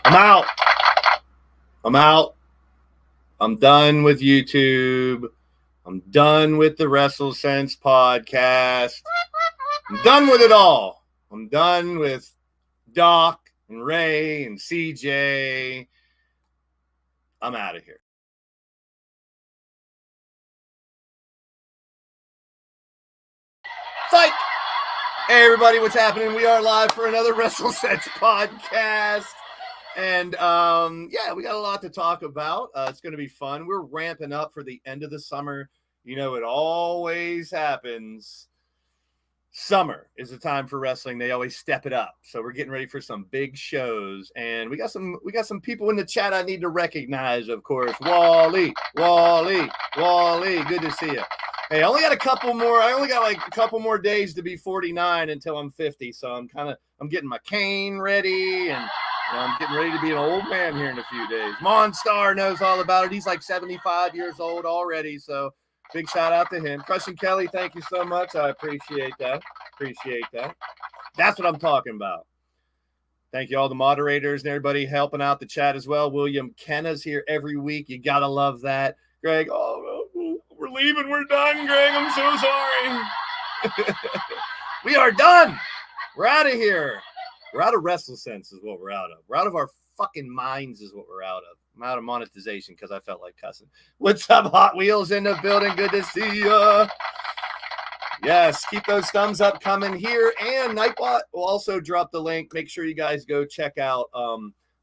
I'm out. I'm done with YouTube. I'm done with the WrestleSense podcast. I'm done with it all. I'm done with Doc and Ray and CJ. I'm out of here. Psych! Hey, everybody, what's happening? We are live for another WrestleSense podcast. And, yeah, we got a lot to talk about. It's going to be fun. We're ramping up for the end of the summer. You know, it always happens. Summer is the time for wrestling. They always step it up. So we're getting ready for some big shows. And we got some people in the chat I need to recognize, of course. Wally. Good to see you. Hey, I only got a couple more days to be 49 until I'm 50. So I'm getting my cane ready, and I'm getting ready to be an old man here in a few days. Monstar knows all about it. He's like 75 years old already. So big shout out to him. Crushing Kelly, thank you so much. I appreciate that. That's what I'm talking about. Thank you all the moderators and everybody helping out the chat as well. William Kenna's here every week. You got to love that. Greg, we're leaving. We're done, Greg. I'm so sorry. We are done. We're out of here. We're out of WrestleSense is what we're out of. We're out of our fucking minds is what we're out of. I'm out of monetization because I felt like cussing. What's up, Hot Wheels in the building? Good to see you. Yes, keep those thumbs up coming here. And Nightbot will also drop the link. Make sure you guys go check out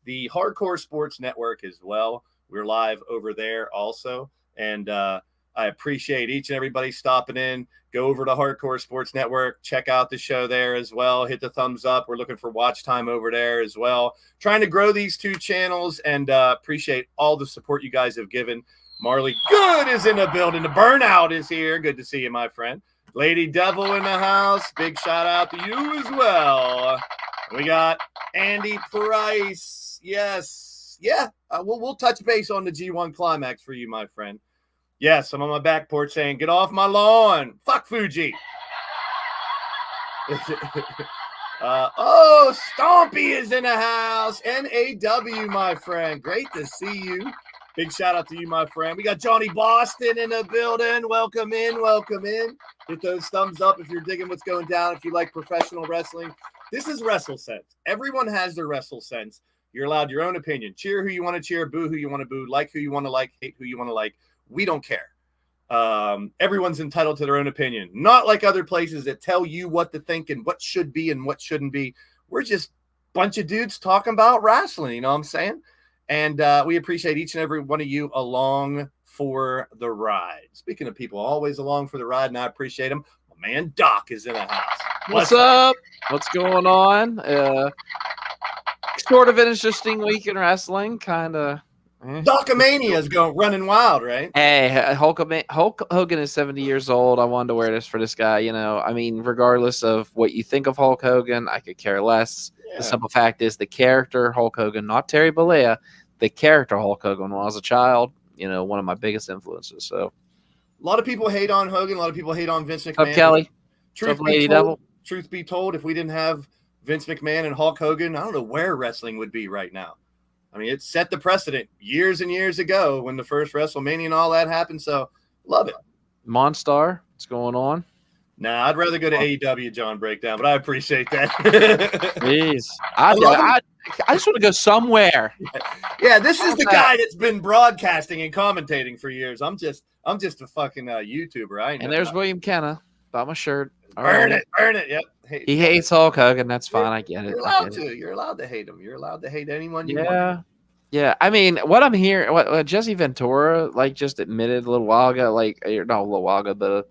the Hardcore Sports Network as well. We're live over there also. And I appreciate each and everybody stopping in. Go over to Hardcore Sports Network. Check out the show there as well. Hit the thumbs up. We're looking for watch time over there as well. Trying to grow these two channels, and appreciate all the support you guys have given. Marley Good is in the building. The Burnout is here. Good to see you, my friend. Lady Devil in the house. Big shout out to you as well. We got Andy Price. Yes. Yeah. We'll touch base on the G1 Climax for you, my friend. Yes, I'm on my back porch saying, get off my lawn. Fuck Fuji. Stompy is in the house. NAW, my friend. Great to see you. Big shout out to you, my friend. We got Johnny Boston in the building. Welcome in. Hit those thumbs up if you're digging what's going down. If you like professional wrestling. This is WrestleSense. Everyone has their WrestleSense. You're allowed your own opinion. Cheer who you want to cheer. Boo who you want to boo. Like who you want to like. Hate who you want to like. We don't care. Everyone's entitled to their own opinion. Not like other places that tell you what to think and what should be and what shouldn't be. We're just a bunch of dudes talking about wrestling. You know what I'm saying? And we appreciate each and every one of you along for the ride. Speaking of people always along for the ride, and I appreciate them. My man Doc is in the house. What's up? What's going on? Sort of an interesting week in wrestling. Kind of. Docomania is running wild, right? Hey, Hulk Hogan is 70 years old. I wanted to wear this for this guy. You know, I mean, regardless of what you think of Hulk Hogan, I could care less. Yeah. The simple fact is the character Hulk Hogan, not Terry Bollea, the character Hulk Hogan when I was a child, you know, one of my biggest influences. So a lot of people hate on Hogan. A lot of people hate on Vince McMahon. Up, Kelly. Truth be told, if we didn't have Vince McMahon and Hulk Hogan, I don't know where wrestling would be right now. I mean, it set the precedent years and years ago when the first WrestleMania and all that happened. So, love it. Monstar, what's going on? Nah, I'd rather go to AEW, John Breakdown, but I appreciate that. Jeez. I just want to go somewhere. Yeah, this is the guy that's been broadcasting and commentating for years. I'm just a fucking YouTuber. And there's William Kenna. Buy my shirt. Burn it. Yep. He hates Hulk Hogan. That's fine. I get it. You're allowed to. You're allowed to hate him. You're allowed to hate anyone you want. Yeah. I mean, what I'm hearing, what Jesse Ventura just admitted a little while ago, not a little while ago, but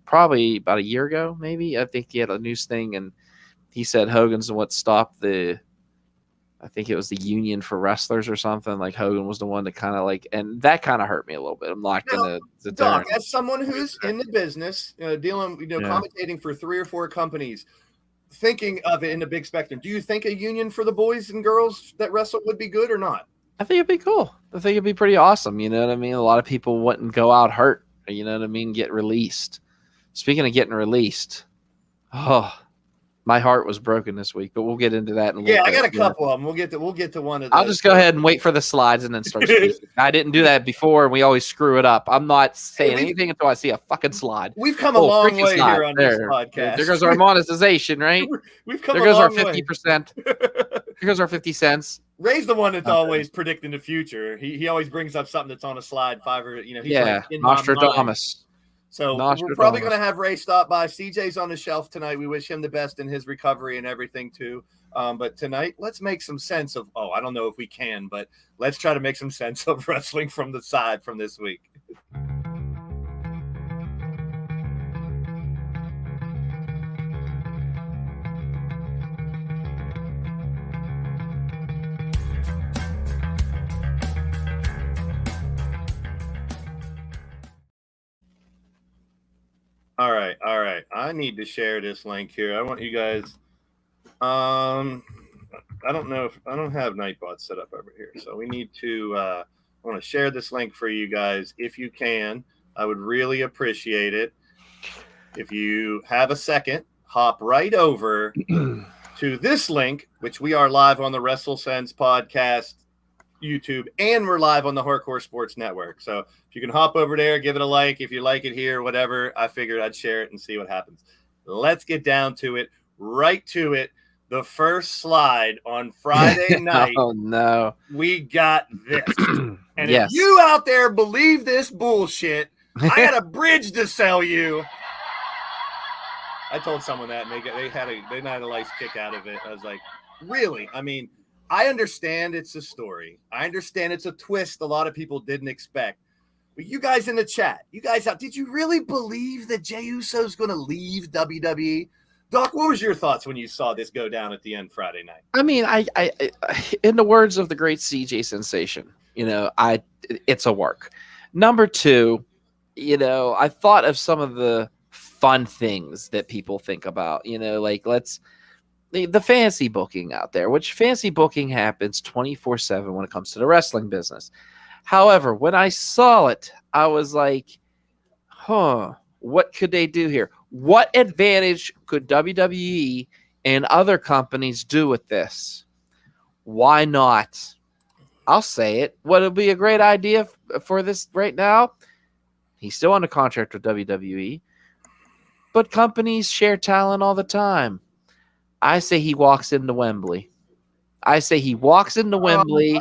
probably about a year ago, maybe. I think he had a news thing, and he said Hogan's what stopped I think it was the union for wrestlers or something. Like Hogan was the one that kind of and that kind of hurt me a little bit. I'm not going to. Doc, as someone who's in the business, commentating for 3 or 4 companies, thinking of it in the big spectrum, do you think a union for the boys and girls that wrestle would be good or not? I think it'd be cool. I think it'd be pretty awesome. You know what I mean? A lot of people wouldn't go out hurt. You know what I mean? Get released. Speaking of getting released, My heart was broken this week, but we'll get into that in a little bit. I got a couple of them. We'll get to one of those. I'll just go ahead and wait for the slides and then start speaking. I didn't do that before, and we always screw it up. I'm not saying anything until I see a fucking slide. We've come a long way here on this podcast. There goes our monetization, right? We've come there goes our 50%. There goes our 50 cents. Ray's the one that's always predicting the future. He always brings up something that's on a slide 5 or he's like in Nostradamus. So we're probably going to have Ray stop by. CJ's on the shelf tonight. We wish him the best in his recovery and everything too. But tonight, let's make some sense of, I don't know if we can, but let's try to make some sense of wrestling from the side from this week. All right. I need to share this link here. I want you guys. I don't know if I don't have Nightbot set up over here, so we need to. I want to share this link for you guys if you can. I would really appreciate it if you have a second. Hop right over to this link, which we are live on the WrestleSense podcast, YouTube, and we're live on the Hardcore Sports Network. So if you can hop over there, give it a like. If you like it here, whatever, I figured I'd share it and see what happens. Let's get down to it, right to it. The first slide on Friday night. Oh, no. We got this. And if you out there believe this bullshit, I got a bridge to sell you. I told someone that, and they had a nice kick out of it. I was like, really? I mean, I understand it's a story. I understand it's a twist a lot of people didn't expect. But you guys in the chat, did you really believe that Jey Uso's going to leave WWE? Doc, what was your thoughts when you saw this go down at the end Friday night? I mean, I in the words of the great CJ Sensation, it's a work. Number two, I thought of some of the fun things that people think about, like the fancy booking out there, which fancy booking happens 24/7 when it comes to the wrestling business. However, when I saw it, I was like, what could they do here? What advantage could WWE and other companies do with this? Why not? I'll say it. What would be a great idea for this right now? He's still under contract with WWE, but companies share talent all the time. I say he walks into Wembley.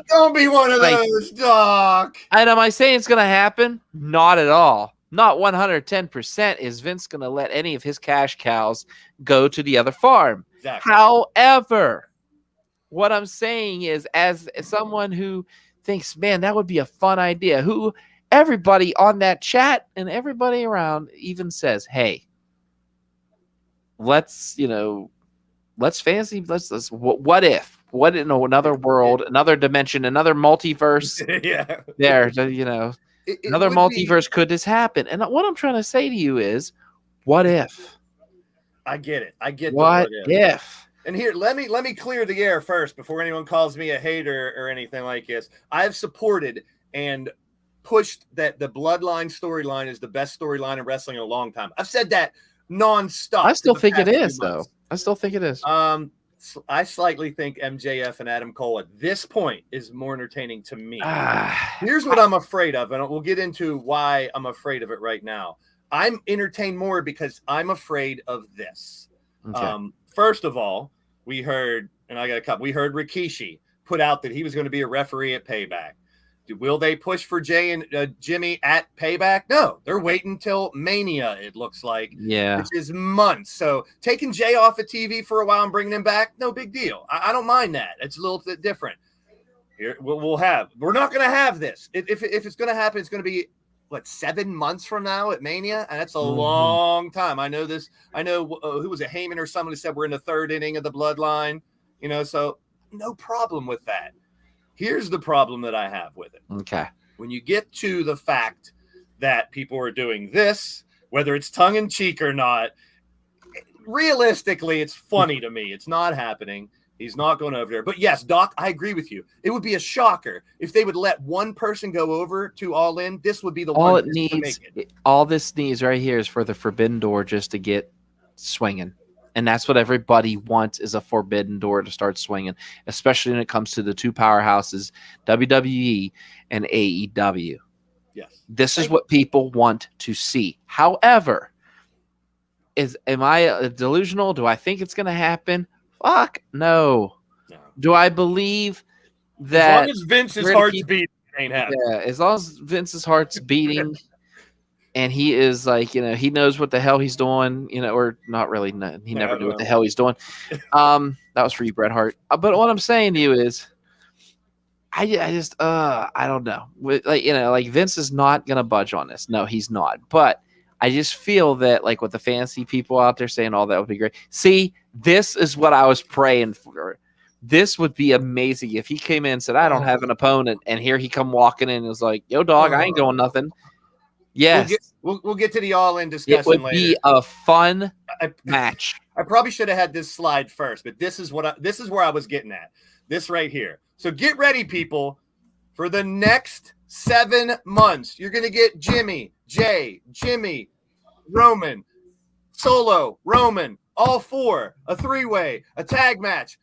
Don't be one of those, Doc. And am I saying it's going to happen? Not at all. Not 110% is Vince going to let any of his cash cows go to the other farm. Exactly. However, what I'm saying is, as someone who thinks, man, that would be a fun idea, who everybody on that chat and everybody around even says, hey, let's fancy, what if? What in another world, another dimension, another multiverse? Yeah. There, another multiverse, could this happen? And what I'm trying to say to you is, what if? I get it. I get what if. And here, let me clear the air first before anyone calls me a hater or anything like this. I've supported and pushed that the Bloodline storyline is the best storyline in wrestling in a long time. I've said that nonstop. I still think it is, though. I still think it is. I slightly think MJF and Adam Cole at this point is more entertaining to me. Here's what I'm afraid of, and we'll get into why I'm afraid of it right now. I'm entertained more because I'm afraid of this. Okay. First of all, we heard Rikishi put out that he was going to be a referee at Payback. Will they push for Jay and Jimmy at Payback? No, they're waiting till Mania, it looks like. Yeah. Which is months. So taking Jay off of TV for a while and bringing him back, no big deal. I don't mind that. It's a little bit different. Here, we're not going to have this. If it's going to happen, it's going to be, 7 months from now at Mania? And that's a long time. I know this. I know, who was it, Heyman or someone who said we're in the third inning of the Bloodline. So no problem with that. Here's the problem that I have with it. Okay. When you get to the fact that people are doing this, whether it's tongue-in-cheek or not, realistically, it's funny to me. It's not happening. He's not going over there. But yes, Doc, I agree with you. It would be a shocker if they would let one person go over to All In. This would be the all one it needs. All this needs right here is for the Forbidden Door just to get swinging. And that's what everybody wants, is a forbidden door to start swinging, especially when it comes to the two powerhouses, WWE and AEW. Yes. This is what people want to see. However, am I delusional? Do I think it's going to happen? Fuck no. Do I believe that? As long as Vince's heart's beating, it ain't happening. Yeah, as long as Vince's heart's beating and he is like, he knows what the hell he's doing, or not really. No, he never knew what the hell he's doing. That was for you, Bret Hart. But what I'm saying to you is, I just I don't know. Like Vince is not gonna budge on this. No, he's not. But I just feel that, like, with the fantasy people out there saying all that would be great. See, this is what I was praying for. This would be amazing if he came in and said, I don't have an opponent, and here he come walking in and was like, yo, dog, I ain't going nothing. Yes. We'll get to the All In discussion later. It would be a fun match. I probably should have had this slide first, but this is where I was getting at. This right here. So get ready, people. For the next 7 months, you're going to get Jimmy, Roman, Solo, Roman, all four, a three-way, a tag match.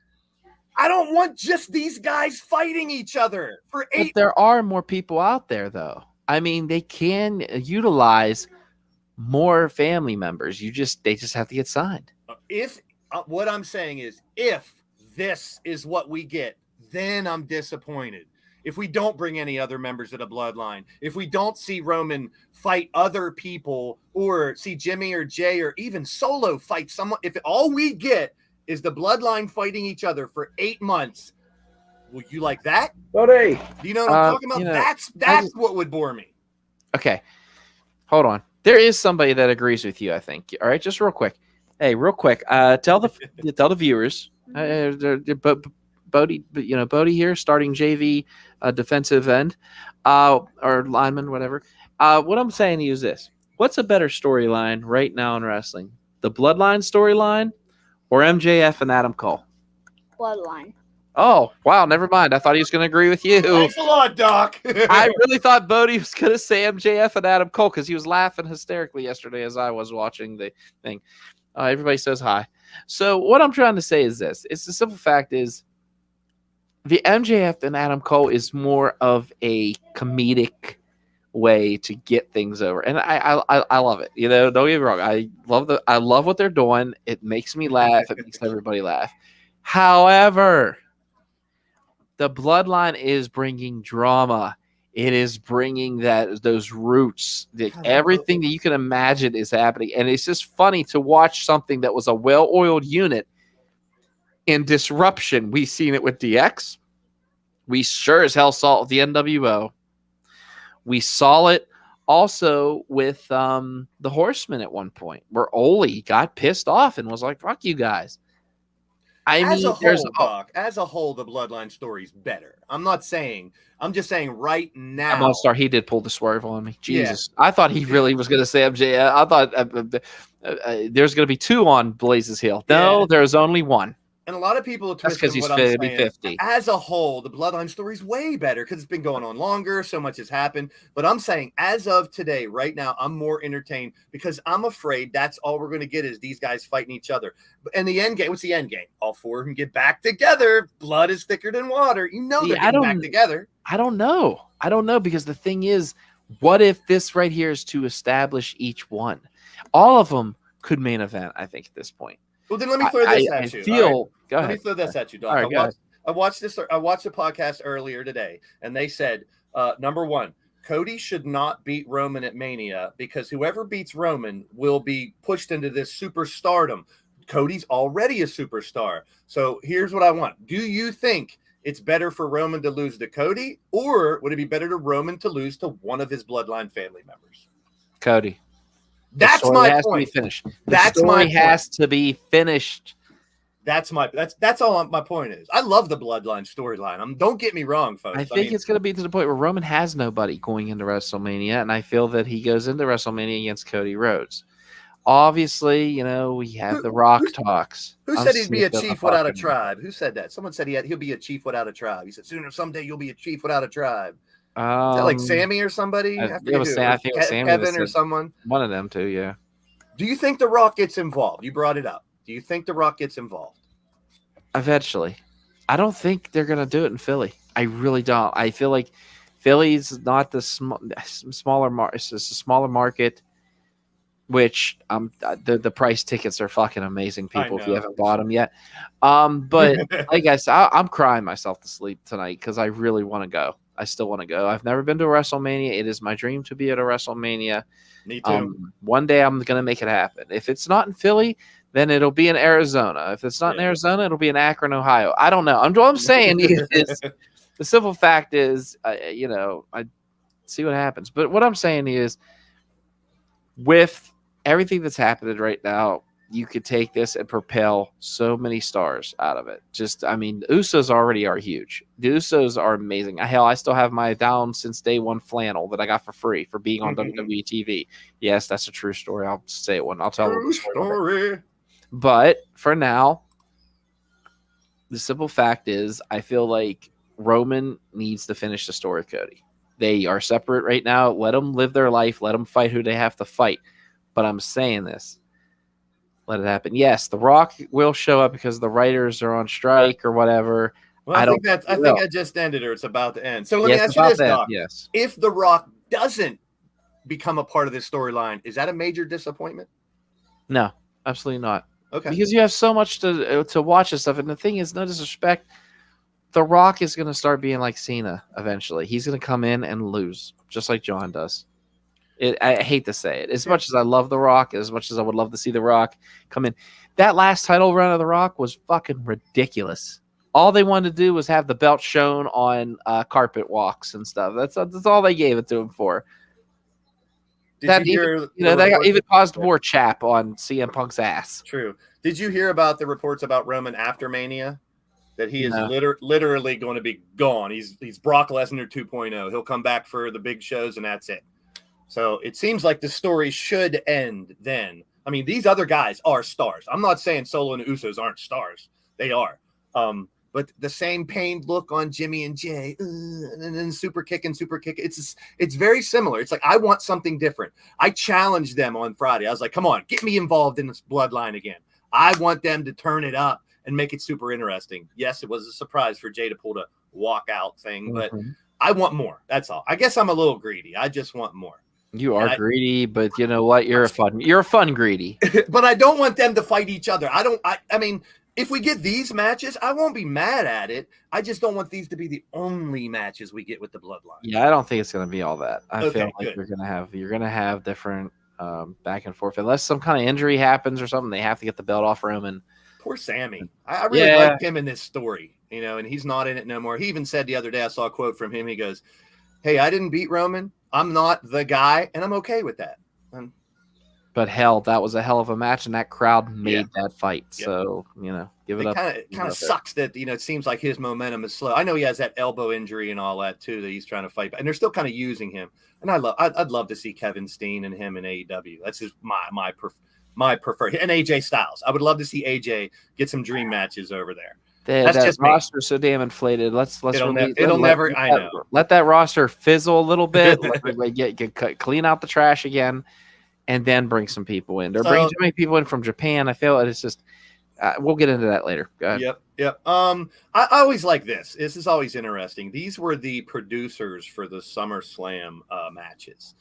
I don't want just these guys fighting each other for 8. But there are more people out there, though. I mean, they can utilize more family members. They just have to get signed. If what I'm saying is, if this is what we get, then I'm disappointed. If we don't bring any other members of the bloodline, if we don't see Roman fight other people, or see Jimmy or Jay or even Solo fight someone, if all we get is the bloodline fighting each other for 8 months, will you like that? Buddy. Do you know what I'm talking about? That's what would bore me. Okay. Hold on. There is somebody that agrees with you, I think. All right, just real quick. Hey, real quick. Tell the viewers. Bodie here, starting JV defensive end, or lineman, whatever. What I'm saying to you is this: what's a better storyline right now in wrestling, the Bloodline storyline, or MJF and Adam Cole? Bloodline. Oh, wow, never mind. I thought he was going to agree with you. Thanks a lot, Doc. I really thought Bodie was going to say MJF and Adam Cole because he was laughing hysterically yesterday as I was watching the thing. Everybody says hi. So what I'm trying to say is this. It's the simple fact is the MJF and Adam Cole is more of a comedic way to get things over. And I love it. Don't get me wrong. I love what they're doing. It makes me laugh. It makes everybody laugh. However, the bloodline is bringing drama. It is bringing those roots. Everything that you can imagine is happening. And it's just funny to watch something that was a well-oiled unit in disruption. We've seen it with DX. We sure as hell saw it with the NWO. We saw it also with the Horsemen at one point, where Ole got pissed off and was like, fuck you guys. As a whole, the bloodline story's better. I'm just saying right now. I'm gonna start. He did pull the swerve on me. Jesus. Yeah. I thought he really was going to say MJ. I thought there's going to be 2 on Blazes Hill. No, there's only 1. And a lot of people twist because he's 50. As a whole, the bloodline story's way better because it's been going on longer. So much has happened. But I'm saying, as of today, right now, I'm more entertained because I'm afraid that's all we're going to get is these guys fighting each other. And the end game, what's the end game? All 4 of them get back together. Blood is thicker than water. They're getting back together. I don't know because the thing is, what if this right here is to establish each one? All of them could main event, I think, at this point. Well, then let me throw this at you. Go ahead. Let me throw this at you, Doc. Right, I watched the podcast earlier today, and they said, number 1, Cody should not beat Roman at Mania because whoever beats Roman will be pushed into this superstardom. Cody's already a superstar. So here's what I want. Do you think it's better for Roman to lose to Cody, or would it be better to Roman to lose to one of his bloodline family members? Cody. That's my point. To be finished. That's my point. Has to be finished. That's all my point is. I love the bloodline storyline. Don't get me wrong, folks. I think it's going to be to the point where Roman has nobody going into WrestleMania, and I feel that he goes into WrestleMania against Cody Rhodes. Obviously, we have the Rock talks. Who said he'd be a chief without a tribe? Who said that? Someone said he'll be a chief without a tribe. He said someday you'll be a chief without a tribe. Is that like Sammy or somebody? I think it was Sammy. Kevin or someone. One of them too, yeah. Do you think The Rock gets involved? You brought it up. Do you think The Rock gets involved? Eventually. I don't think they're going to do it in Philly. I really don't. I feel like Philly's not the smaller market. It's just a smaller market, which the price tickets are fucking amazing, people, if you haven't bought them yet. But I guess I'm crying myself to sleep tonight because I really want to go. I still want to go. I've never been to a WrestleMania. It is my dream to be at a WrestleMania. Me too. One day I'm going to make it happen. If it's not in Philly, then it'll be in Arizona. If it's not in Arizona, it'll be in Akron, Ohio. I don't know. What I'm saying is, the simple fact is, I see what happens. But what I'm saying is, with everything that's happening right now, you could take this and propel so many stars out of it. The Usos already are huge. The Usos are amazing. Hell, I still have my down since day one flannel that I got for free for being on WWE TV. Yes, that's a true story. I'll say it one. I'll tell true story. But for now, the simple fact is, I feel like Roman needs to finish the story with Cody. They are separate right now. Let them live their life. Let them fight who they have to fight. But I'm saying this. Let it happen. Yes, The Rock will show up because the writers are on strike or whatever. Well, I think that just ended, or it's about to end. So let me ask you this, Doc. Yes. If The Rock doesn't become a part of this storyline, is that a major disappointment? No, absolutely not. Okay. Because you have so much to watch and stuff. And the thing is, no disrespect, The Rock is going to start being like Cena eventually. He's going to come in and lose, just like John does. I hate to say it. As much as I love The Rock, as much as I would love to see The Rock come in, that last title run of The Rock was fucking ridiculous. All they wanted to do was have the belt shown on carpet walks and stuff. That's all they gave it to him for. That even caused more chap on CM Punk's ass. True. Did you hear about the reports about Roman after Mania? That he is literally going to be gone. He's Brock Lesnar 2.0. He'll come back for the big shows and that's it. So it seems like the story should end then. I mean, these other guys are stars. I'm not saying Solo and Usos aren't stars. They are. But the same pained look on Jimmy and Jay, and then super kick. It's very similar. It's like, I want something different. I challenged them on Friday. I was like, come on, get me involved in this bloodline again. I want them to turn it up and make it super interesting. Yes, it was a surprise for Jay to pull the walkout thing, but I want more. That's all. I guess I'm a little greedy. I just want more. You are greedy, but you know what? You're a fun greedy. But I don't want them to fight each other. I mean, if we get these matches, I won't be mad at it. I just don't want these to be the only matches we get with the bloodline. Yeah, I don't think it's going to be all that. I feel like you're going to have different back and forth. Unless some kind of injury happens or something, they have to get the belt off Roman. Poor Sammy. I really liked him in this story, and he's not in it no more. He even said the other day, I saw a quote from him. He goes, "Hey, I didn't beat Roman. I'm not the guy, and I'm okay with that." But hell, that was a hell of a match, and that crowd made that fight. Yep. So, give it up. It kind of sucks that, it seems like his momentum is slow. I know he has that elbow injury and all that too, that he's trying to fight, and they're still kind of using him. And I'd love to see Kevin Steen and him in AEW. That's just my preferred. And AJ Styles. I would love to see AJ get some dream matches over there. That's just roster so damn inflated. It'll never. I know. Let that roster fizzle a little bit. Get clean out the trash again, and then bring some people in. Or bring too many people in from Japan. I feel it's just. We'll get into that later. Go ahead. Yep. I always like this. This is always interesting. These were the producers for the SummerSlam matches.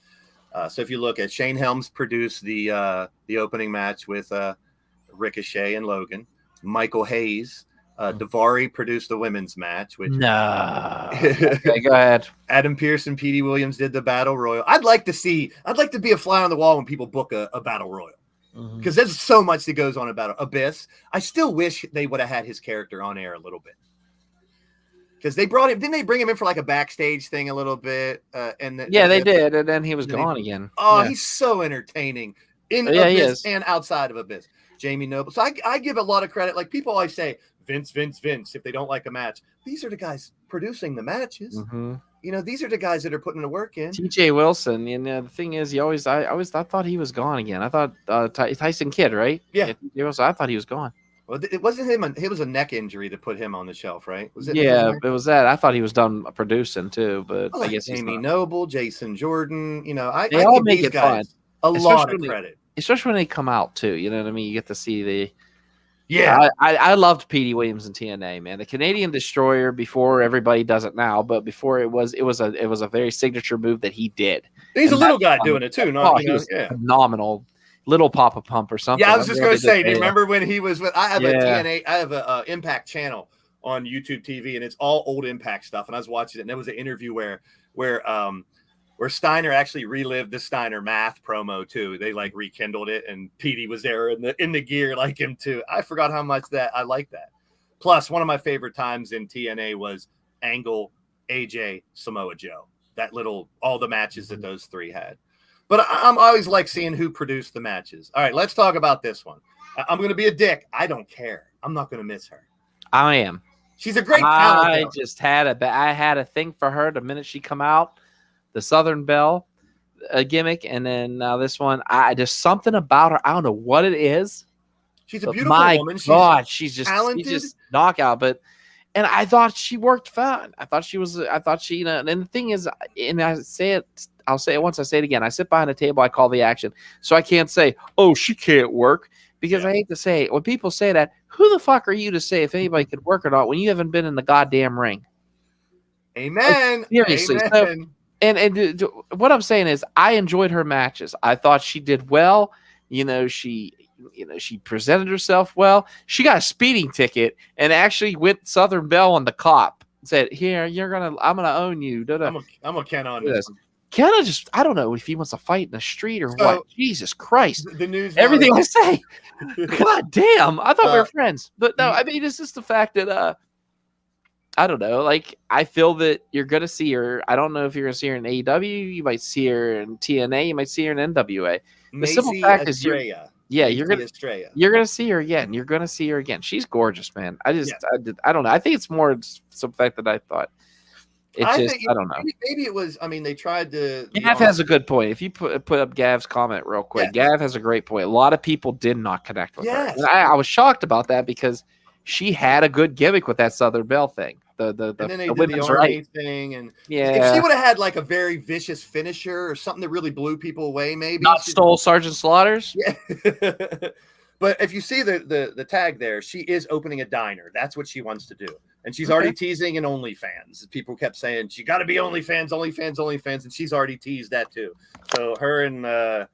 So if you look at Shane Helms produced the opening match with Ricochet and Logan. Michael Hayes. Daivari produced the women's match. Okay, go ahead. Adam Pearce and Petey Williams did the Battle Royal. I'd like to be a fly on the wall when people book a Battle Royal. Because there's so much that goes on about Abyss. I still wish they would have had his character on air a little bit. Because they brought him, didn't they bring him in for like a backstage thing a little bit? They did, and then he was gone again. Oh, yeah. He's so entertaining in Abyss and outside of Abyss. Jamie Noble. So I give a lot of credit. Like people always say, Vince, if they don't like a match. These are the guys producing the matches. These are the guys that are putting the work in. TJ Wilson, the thing is, I thought he was gone again. I thought Tyson Kidd, right? Yeah. I thought he was gone. Well, it wasn't him. It was a neck injury that put him on the shelf, right? Was it? Yeah, it was that. I thought he was done producing too, but I guess Jamie Noble, Jason Jordan. They all make it fun. A lot of credit, especially when they come out too. You know what I mean? You get to see Yeah. I loved Petey Williams in TNA, man. The Canadian Destroyer before everybody does it now, but before it was a very signature move that he did. He's And a little guy doing it too. Not, he was phenomenal. Little Papa Pump or something. Yeah, I was just going to say, do you remember when he was with, I have a Impact channel on YouTube TV, and it's all old Impact stuff. And I was watching it, and there was an interview where Steiner actually relived the Steiner math promo too. They like rekindled it, and Petey was there in the gear like him too. I forgot how much I like that. Plus, one of my favorite times in TNA was Angle, AJ, Samoa Joe. All the matches that those three had. But I'm always like seeing who produced the matches. All right, let's talk about this one. I'm going to be a dick. I don't care. I'm not going to miss her. I am. She's a great talent. I had a thing for her the minute she come out. The Southern Belle gimmick, and then now this one. Just something about her. I don't know what it is. She's a beautiful woman. She's just knockout. And I thought she worked fine. I thought she, and the thing is, and I'll say it once, I say it again. I sit behind a table, I call the action. So I can't say, oh, she can't work, because I hate to say it. When people say that, who the fuck are you to say if anybody could work or not when you haven't been in the goddamn ring? Amen. Like, seriously. Amen. So, and what I'm saying is, I enjoyed her matches. I thought she did well. She presented herself well. She got a speeding ticket and actually went Southern Belle on the cop. Said, "Here, I'm gonna own you." I'm gonna Ken on this. Kenna I don't know if he wants to fight in the street or what. Jesus Christ! The news. Everything I say. God damn! I thought we were friends, but no. I mean, it's just the fact that I don't know. Like, I feel that you're gonna see her. I don't know if you're gonna see her in AEW. You might see her in TNA. You might see her in NWA. The simple fact is, you're gonna see her again. You're gonna see her again. She's gorgeous, man. I don't know. I think it's more some fact that I thought. I don't know. Maybe it was. I mean, they tried to. Gav has a good point. If you put up Gav's comment real quick, Gav has a great point. A lot of people did not connect with her. And I was shocked about that, because she had a good gimmick with that Southern Belle thing. And then they did the army thing, and if she would have had like a very vicious finisher or something that really blew people away, maybe not stole Sergeant Slaughter's. Yeah. But if you see the tag there, she is opening a diner. That's what she wants to do, and she's already teasing an OnlyFans. People kept saying she got to be OnlyFans, and she's already teased that too. So her and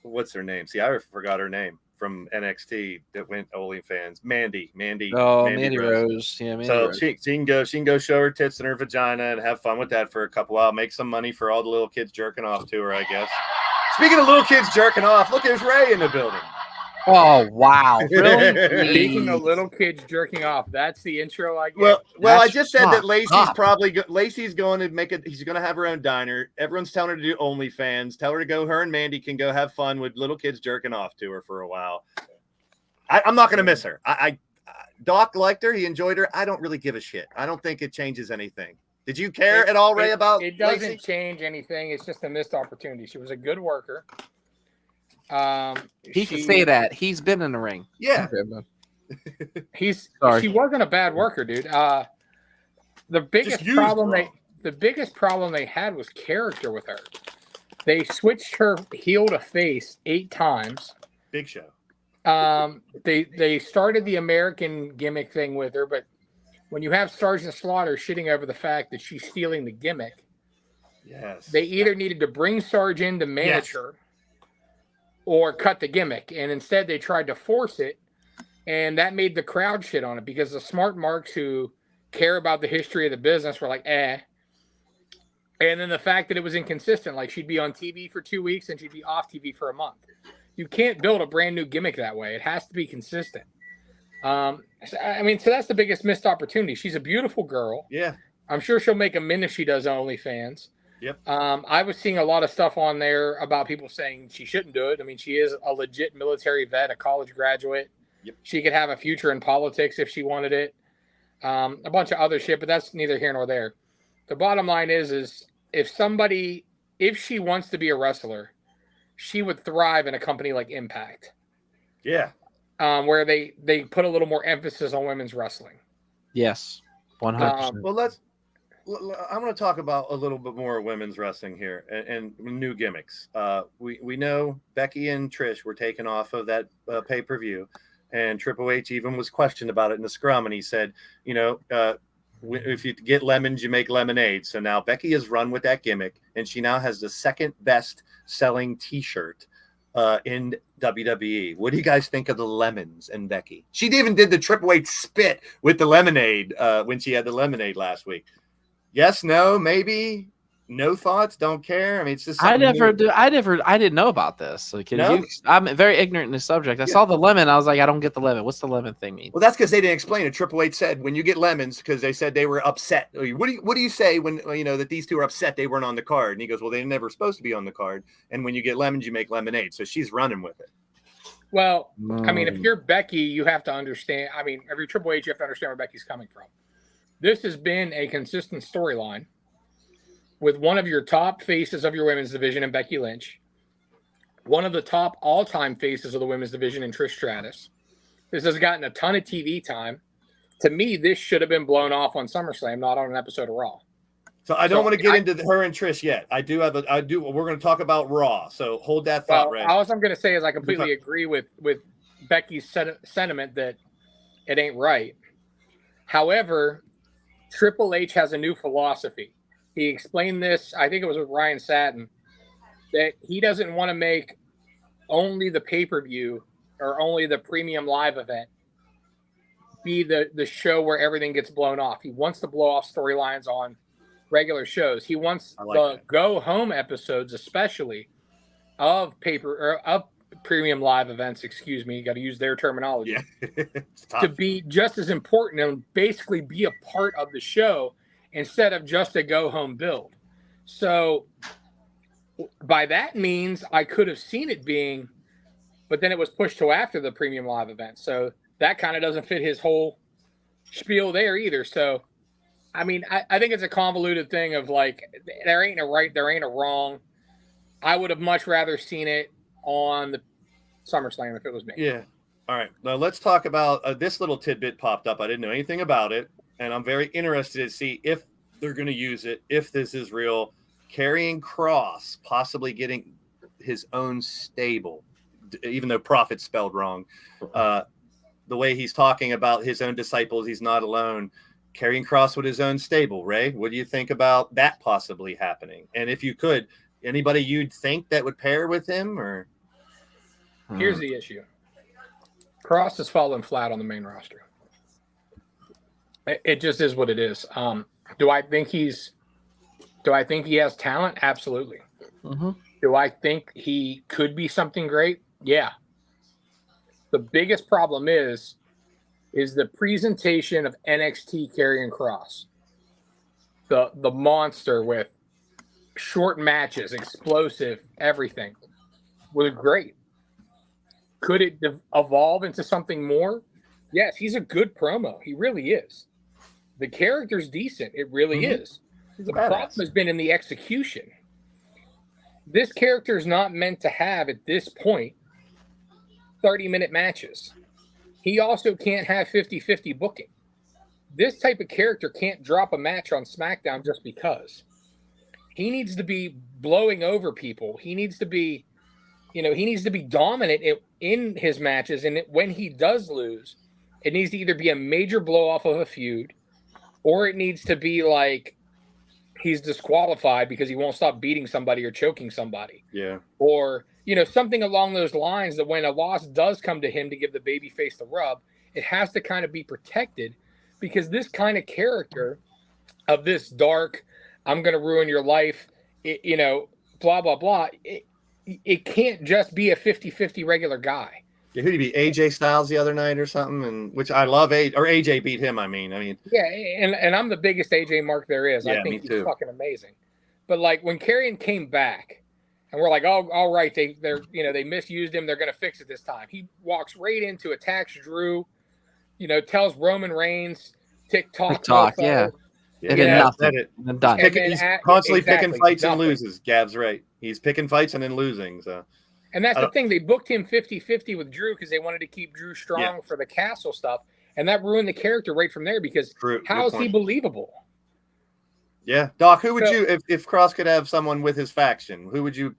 what's her name? See, I forgot her name. From NXT that went OnlyFans, Mandy. Oh, Mandy Rose. Yeah, Mandy Rose. She can go show her tits and her vagina and have fun with that for a couple hours. Make some money for all the little kids jerking off to her, I guess. Speaking of little kids jerking off, look, there's Ray in the building. Oh, wow. Really? Speaking of little kids jerking off, that's the intro I get. Well, I just said that Lacey's going to make it. He's going to have her own diner. Everyone's telling her to do OnlyFans. Tell her to go. Her and Mandy can go have fun with little kids jerking off to her for a while. I'm not going to miss her. Doc liked her. He enjoyed her. I don't really give a shit. I don't think it changes anything. Did you care at all, Ray, about it? Doesn't Lacey? Change anything. It's just a missed opportunity. She was a good worker. He can say that. He's been in the ring. Yeah. She wasn't a bad worker, dude. The biggest problem they had was character with her. They switched her heel to face 8 times. Big Show. They started the American gimmick thing with her, but when you have Sergeant Slaughter shitting over the fact that she's stealing the gimmick, they either needed to bring Sarge in to manage her or cut the gimmick, and instead they tried to force it, and that made the crowd shit on it, because the smart marks who care about the history of the business were like, and then the fact that it was inconsistent, like she'd be on TV for 2 weeks and she'd be off TV for a month. You can't build a brand new gimmick that way. It has to be consistent. So that's the biggest missed opportunity. She's a beautiful girl. Yeah. I'm sure she'll make a mint if she does OnlyFans. Yep. I was seeing a lot of stuff on there about people saying she shouldn't do it. I mean, she is a legit military vet, a college graduate. Yep. She could have a future in politics if she wanted it. A bunch of other shit, but that's neither here nor there. The bottom line is if she wants to be a wrestler, she would thrive in a company like Impact. Yeah. Where they put a little more emphasis on women's wrestling. Yes. 100%. I'm going to talk about a little bit more women's wrestling here and new gimmicks. We know Becky and Trish were taken off of that pay-per-view. And Triple H even was questioned about it in the scrum, and he said, if you get lemons, you make lemonade. So now Becky has run with that gimmick, and she now has the second best selling T-shirt in WWE. What do you guys think of the lemons and Becky? She even did the Triple H spit with the lemonade when she had the lemonade last week. Yes, no, maybe. No thoughts, don't care. I mean, it's just I didn't know about this. Like, I'm very ignorant in this subject. I saw the lemon. I was like, I don't get the lemon. What's the lemon thing mean? Well, that's because they didn't explain it. Triple H said when you get lemons, because they said they were upset. What do you say when that these two are upset they weren't on the card? And he goes, well, they're never supposed to be on the card. And when you get lemons, you make lemonade. So she's running with it. Well, I mean, if you're Becky, you have to understand. I mean, if you're Triple H, you have to understand where Becky's coming from. This has been a consistent storyline with one of your top faces of your women's division in Becky Lynch, one of the top all-time faces of the women's division in Trish Stratus. This has gotten a ton of TV time. To me, this should have been blown off on SummerSlam, not on an episode of Raw. So I don't want to get into her and Trish yet. I do. We're going to talk about Raw. So hold that thought, Ray. All I'm going to say is I completely agree with Becky's sentiment that it ain't right. However, Triple H has a new philosophy. He explained this, I think it was with Ryan Satin, that he doesn't want to make only the pay-per-view or only the premium live event be the show where everything gets blown off. He wants to blow off storylines on regular shows. He wants the go-home episodes, especially of premium live events, excuse me, you got to use their terminology, to be just as important and basically be a part of the show instead of just a go-home build. So by that means, I could have seen it being, but then it was pushed to after the premium live event. So that kind of doesn't fit his whole spiel there either. So, I mean, I think it's a convoluted thing of like, there ain't a right, there ain't a wrong. I would have much rather seen it on the SummerSlam if it was me. Yeah. All right. Now let's talk about this little tidbit popped up. I didn't know anything about it. And I'm very interested to see if they're going to use it, if this is real. Karrion Kross possibly getting his own stable, even though Prophet spelled wrong. The way he's talking about his own disciples, he's not alone. Karrion Kross with his own stable. Ray, what do you think about that possibly happening? And if you could, anybody you'd think that would pair with him? Or here's the issue. Kross has fallen flat on the main roster. It just is what it is. Do I think he has talent? Absolutely. Mm-hmm. Do I think he could be something great? Yeah. The biggest problem is the presentation of NXT Karrion Kross. The monster with short matches, explosive, everything was great. Could it evolve into something more? Yes, he's a good promo. He really is. The character's decent. It really is. The problem has been in the execution. This character is not meant to have, at this point, 30-minute matches. He also can't have 50-50 booking. This type of character can't drop a match on SmackDown just because. He needs to be blowing over people. He needs to be, dominant in his matches. And when he does lose, it needs to either be a major blow off of a feud, or it needs to be like he's disqualified because he won't stop beating somebody or choking somebody. Yeah. Or, something along those lines that when a loss does come to him to give the babyface the rub, it has to kind of be protected, because this kind of character of this dark, I'm going to ruin your life, blah, blah, blah. It can't just be a 50-50 regular guy. Yeah, who'd he be? AJ Styles the other night or something? And which I love. AJ beat him. I mean, yeah. And I'm the biggest AJ mark there is. Yeah, I think he's fucking amazing. But like when Karrion came back, and we're like, oh, all right, they misused him. They're going to fix it this time. He walks right into, attacks Drew, tells Roman Reigns, TikTok, yeah. Yeah, and then nothing. And done. He's constantly picking fights and loses. Gab's right. He's picking fights and then losing. So, and that's the thing. They booked him 50-50 with Drew because they wanted to keep Drew strong for the Castle stuff, and that ruined the character right from there. Because how is he believable? Yeah, Doc. Who would you, if Kross could have someone with his faction? Who would you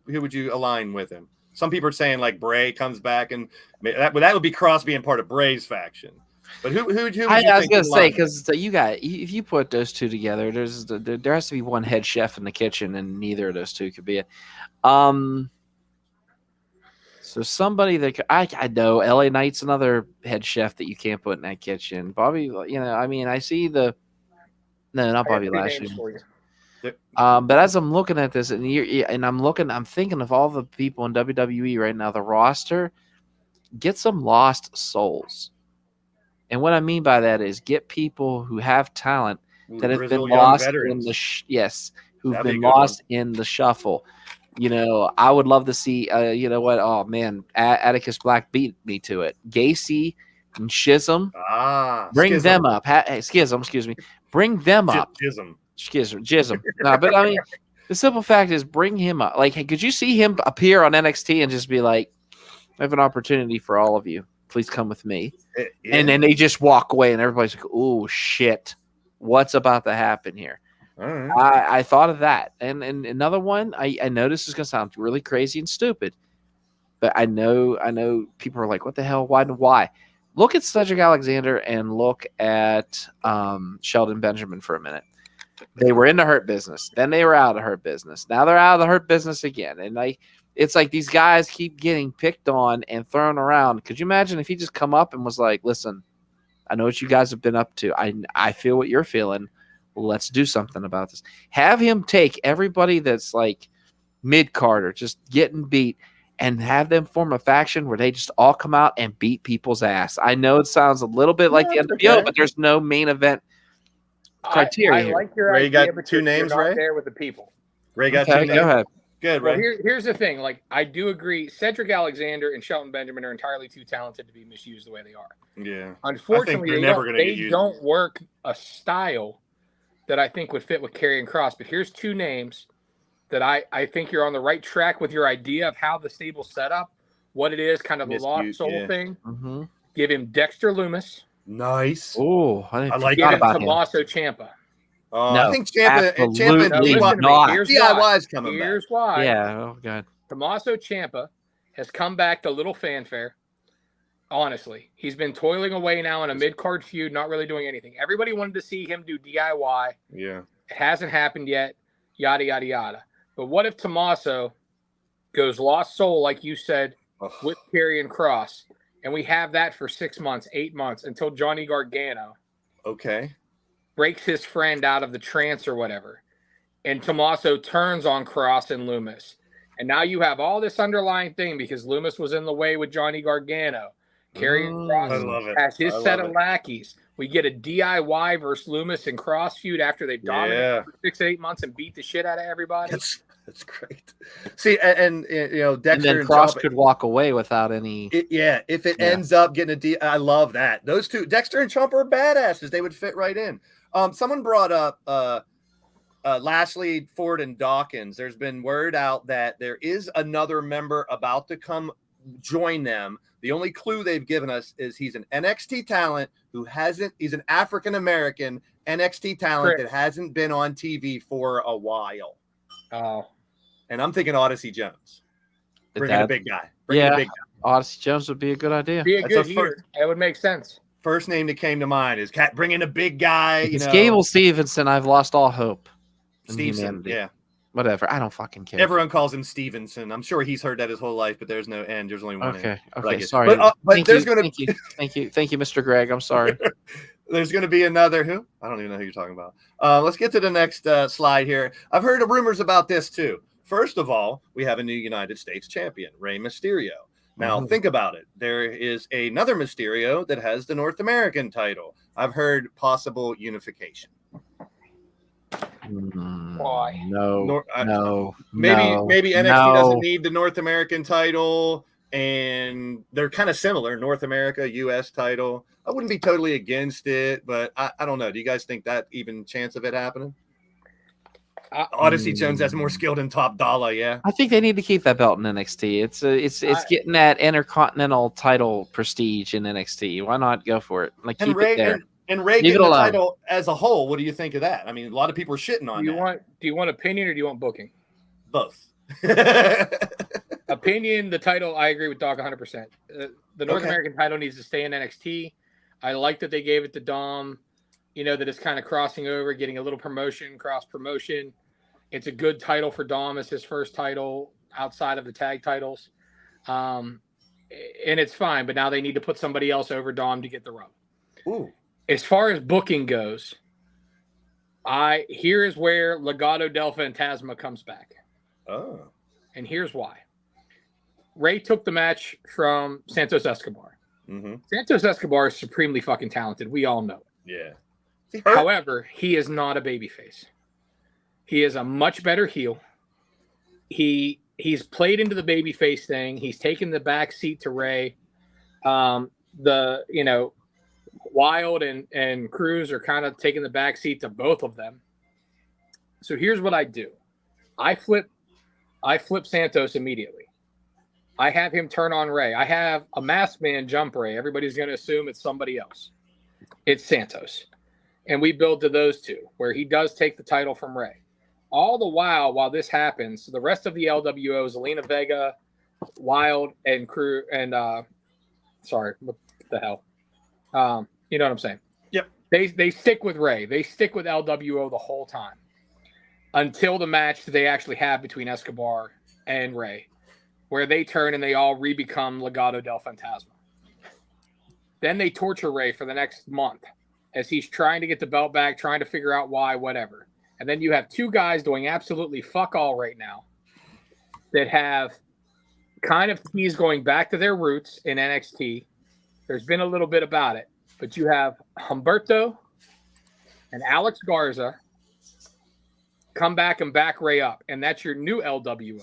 align with him? Some people are saying like Bray comes back, and that would be Kross being part of Bray's faction. But who would you I was think gonna say, because if you put those two together, there has to be one head chef in the kitchen, and neither of those two could be it. So somebody that I know, LA Knight's another head chef that you can't put in that kitchen. Bobby, I mean, I see not Bobby Lashley. But as I'm looking at this, and I'm thinking of all the people in WWE right now, the roster, get some lost souls. And what I mean by that is get people who have talent that have been lost in the who've been lost in the shuffle. I would love to see. Oh man, Atticus Black beat me to it. Gacy and Schism, bring them up. Schism, excuse me, bring them up. Schism. No, but I mean, the simple fact is, bring him up. Like, hey, could you see him appear on NXT and just be like, "I have an opportunity for all of you. Please come with me." Yeah. And then they just walk away, and everybody's like, "Oh shit, what's about to happen here?" Right. I thought of that, and another one. I know this is gonna sound really crazy and stupid, but I know people are like, "What the hell? Why?" Look at Cedric Alexander and look at Shelton Benjamin for a minute. They were in the Hurt Business, then they were out of the Hurt Business. Now they're out of the Hurt Business again, and it's like these guys keep getting picked on and thrown around. Could you imagine if he just come up and was like, "Listen, I know what you guys have been up to. I feel what you're feeling. Let's do something about this." Have him take everybody that's like mid-card or just getting beat and have them form a faction where they just all come out and beat people's ass. I know it sounds a little bit like the NWO, but there's no main event criteria. I like your Ray idea, got two names, Ray? Right There with the people. Ray got two names. Go ahead. Good, well, Ray. Here's the thing. Like, I do agree. Cedric Alexander and Shelton Benjamin are entirely too talented to be misused the way they are. Yeah. Unfortunately, they don't work a style that I think would fit with Karrion Kross. But here's two names that I think you're on the right track with your idea of how the stable's set up, what it is, kind of the lost soul thing. Mm-hmm. Give him Dexter Lumis. Nice. Oh, I like give that. him Tommaso Ciampa. No, I think Ciampa DIY's coming back. Here's why. Yeah, oh god. Tommaso Ciampa has come back to little fanfare. Honestly, he's been toiling away now in a mid-card feud, not really doing anything. Everybody wanted to see him do DIY. Yeah. It hasn't happened yet. Yada, yada, yada. But what if Tommaso goes lost soul, like you said, with Karrion Kross, and we have that for 6 months, 8 months, until Johnny Gargano breaks his friend out of the trance or whatever, and Tommaso turns on Kross and Lumis. And now you have all this underlying thing because Lumis was in the way with Johnny Gargano. Karrion Kross has his set of lackeys. We get a DIY versus Lumis and Kross feud after they've dominated for 6 to 8 months and beat the shit out of everybody. That's great. See, and Dexter and then Kross could walk away without any. If it ends up getting I love that. Those two, Dexter and Ciampa, are badasses. They would fit right in. Someone brought up Lashley, Ford, and Dawkins. There's been word out that there is another member about to come join them. The only clue they've given us is he's an NXT talent he's an African-American NXT talent that hasn't been on TV for a while. Oh. And I'm thinking Odyssey Jones. Bring in a big guy. Odyssey Jones would be a good idea. Be a good year. It would make sense. First name that came to mind is bring in a big guy. It's Gable Stevenson. I've lost all hope. Stevenson, whatever. I don't fucking care. Everyone calls him Stevenson. I'm sure he's heard that his whole life, but there's no end. There's only one. Okay. Sorry. But thank you, Mr. Greg. I'm sorry. There's going to be another who? I don't even know who you're talking about. Let's get to the next slide here. I've heard of rumors about this too. First of all, we have a new United States champion, Rey Mysterio. Now, think about it. There is another Mysterio that has the North American title. I've heard possible unification. Why? No. Maybe NXT doesn't need the North American title, and they're kind of similar. North America, U.S. title. I wouldn't be totally against it, but I don't know. Do you guys think that even chance of it happening? Odyssey Jones has more skill than Top Dollar, yeah. I think they need to keep that belt in NXT. It's getting that intercontinental title prestige in NXT. Why not go for it? Like keep it there. And Ray getting the title as a whole. What do you think of that? I mean, a lot of people are shitting on that. Do you want opinion or do you want booking? Both. Opinion, the title, I agree with Doc 100%. The North American title needs to stay in NXT. I like that they gave it to Dom, that it's kind of crossing over, getting a little promotion, cross promotion. It's a good title for Dom. It's his first title outside of the tag titles. And it's fine, but now they need to put somebody else over Dom to get the rub. Ooh. As far as booking goes, here is where Legado del Fantasma comes back. Oh. And here's why. Ray took the match from Santos Escobar. Mm-hmm. Santos Escobar is supremely fucking talented. We all know it. Yeah. However, he is not a babyface. He is a much better heel. He's played into the babyface thing. He's taken the back seat to Ray. Wild and Cruz are kind of taking the back seat to both of them. So here's what I do. I flip Santos immediately. I have him turn on Ray. I have a masked man jump Ray. Everybody's going to assume it's somebody else. It's Santos. And we build to those two, where he does take the title from Ray. All the while this happens, the rest of the LWO, Zelina Vega, Wild, and Crew, and sorry, what the hell? You know what I'm saying? Yep. They stick with Ray. They stick with LWO the whole time until the match they actually have between Escobar and Ray, where they turn and they all re-become Legado del Fantasma. Then they torture Ray for the next month as he's trying to get the belt back, trying to figure out why, whatever. And then you have two guys doing absolutely fuck all right now that have kind of teased going back to their roots in NXT. There's been a little bit about it, but you have Humberto and Alex Garza come back and back Ray up, and that's your new LWO,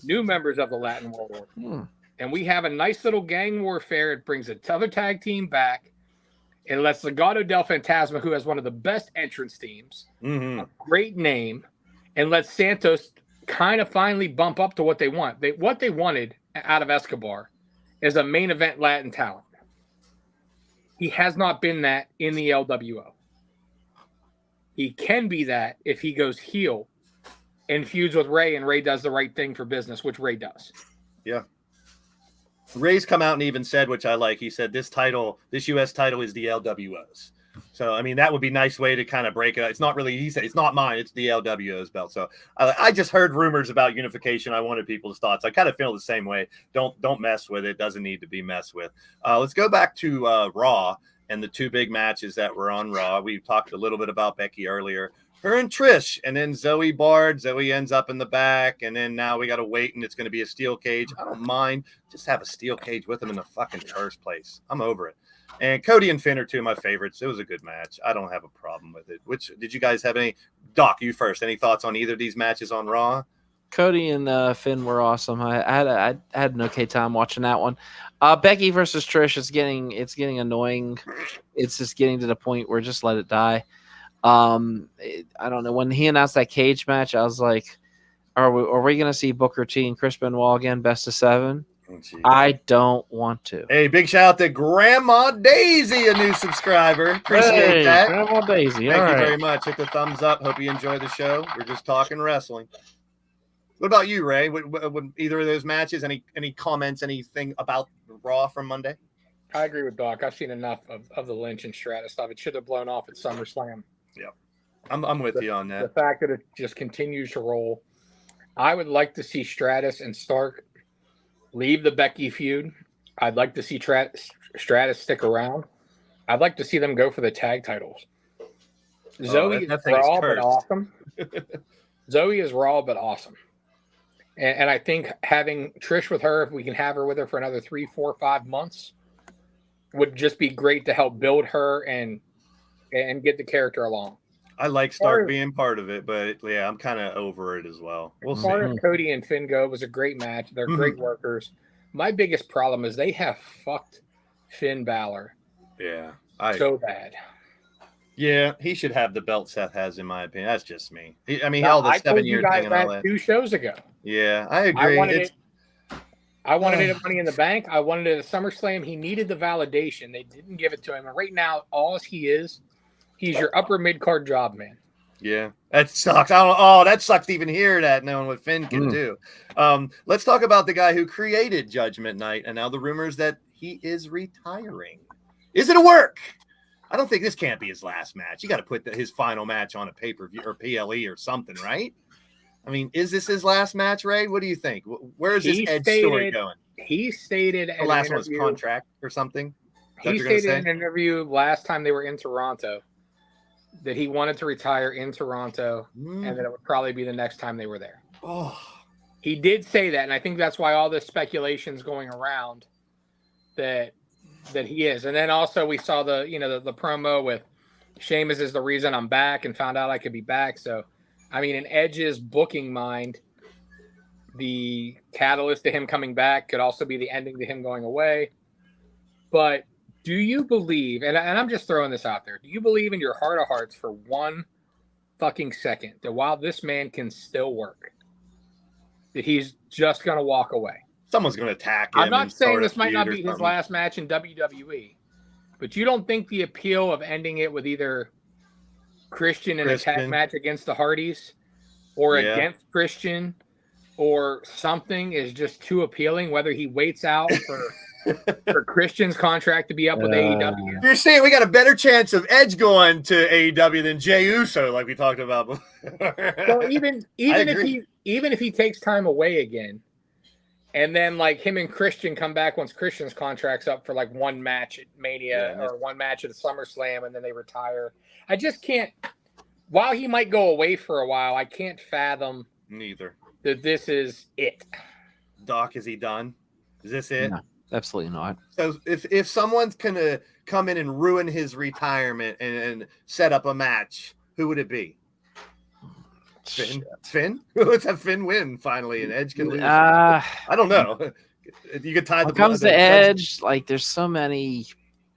new members of the Latin World Order. And we have a nice little gang warfare. It brings another tag team back. It lets Legado del Fantasma, who has one of the best entrance teams, a great name, and lets Santos kind of finally bump up to what they want. What they wanted out of Escobar is a main event Latin talent. He has not been that in the LWO. He can be that if he goes heel and feuds with Ray, and Ray does the right thing for business, which Ray does. Yeah. Ray's come out and even said, which I like, he said this U.S. title is the LWO's. So, I mean, that would be a nice way to kind of break it. It's not really, he said, it's not mine, it's the LWO's belt. So I just heard rumors about unification. I wanted people's thoughts. I kind of feel the same way. Don't mess with it. It doesn't need to be messed with. Let's go back to Raw and the two big matches that were on Raw. We talked a little bit about Becky earlier. Her and Trish, and then Zoe Bard. Zoe ends up in the back, and then now we got to wait, and it's going to be a steel cage. I don't mind. Just have a steel cage with them in the fucking first place. I'm over it. And Cody and Finn are two of my favorites. It was a good match. I don't have a problem with it. Which did you guys have any? Doc, you first. Any thoughts on either of these matches on Raw? Cody and Finn were awesome. I had an okay time watching that one. Becky versus Trish is getting annoying. It's just getting to the point where just let it die. I don't know, when he announced that cage match, I was like, are we going to see Booker T and Chris Benoit again, best of 7? Oh, I don't want to. Hey, big shout out to Grandma Daisy, a new subscriber. Appreciate that. Grandma Daisy. Thank you very much. Hit the thumbs up. Hope you enjoy the show. We're just talking wrestling. What about you, Ray? Would either of those matches, any comments, anything about Raw from Monday? I agree with Doc. I've seen enough of the Lynch and Stratus stuff. It should have blown off at SummerSlam. Yeah, I'm with you on that. The fact that it just continues to roll. I would like to see Stratus and Stark leave the Becky feud. I'd like to see Stratus stick around. I'd like to see them go for the tag titles. Zoe is raw but awesome. Zoe is raw but awesome. And I think having Trish with her, if we can have her with her for another 3, 4, 5 months, would just be great to help build her and get the character along. I like Stark being part of it, but yeah, I'm kind of over it as well. We'll see. As Cody and Finn go, it was a great match. They're great workers. My biggest problem is they have fucked Finn Balor. Yeah. So bad. Yeah, he should have the belt Seth has, in my opinion. That's just me. He held a 7-year thing and all that. 2 shows ago. Yeah, I agree. I wanted it at Money in the Bank. I wanted it at SummerSlam. He needed the validation. They didn't give it to him. And right now, all he is, he's your upper mid-card job man. Yeah, that sucks. That sucks to even hear that, knowing what Finn can do. Let's talk about the guy who created Judgment Night, and now the rumors that he is retiring. Is it a work? I don't think this can't be his last match. You got to put his final match on a pay-per-view or PLE or something, right? I mean, is this his last match, Ray? What do you think? Where is this Edge story going? He stated the last one's contract or something. He stated in an interview last time they were in Toronto that he wanted to retire in Toronto and that it would probably be the next time they were there. Oh, he did say that, and I think that's why all this speculation is going around that he is. And then also we saw the promo with Sheamus is the reason I'm back and found out I could be back. So, I mean, in Edge's booking mind, the catalyst to him coming back could also be the ending to him going away. But do you believe, and I'm just throwing this out there, do you believe in your heart of hearts for one fucking second that while this man can still work, that he's just going to walk away? Someone's going to attack him. I'm not saying this might not be his last match in WWE, but you don't think the appeal of ending it with either Christian in a tag match against the Hardys or against Christian or something is just too appealing, whether he waits out for Christian's contract to be up with AEW? You're saying we got a better chance of Edge going to AEW than Jey Uso, like we talked about before. So even if he takes time away again, and then like him and Christian come back once Christian's contract's up for like one match at Mania or one match at SummerSlam, and then they retire. I just can't. While he might go away for a while, I can't fathom neither that this is it. Doc, is he done? Is this it? No, absolutely not. So if someone's gonna come in and ruin his retirement and set up a match, who would it be? Finn? Let's have Finn win finally, and Edge can lose. I don't know. You could tie the. When it comes to Edge, like there's so many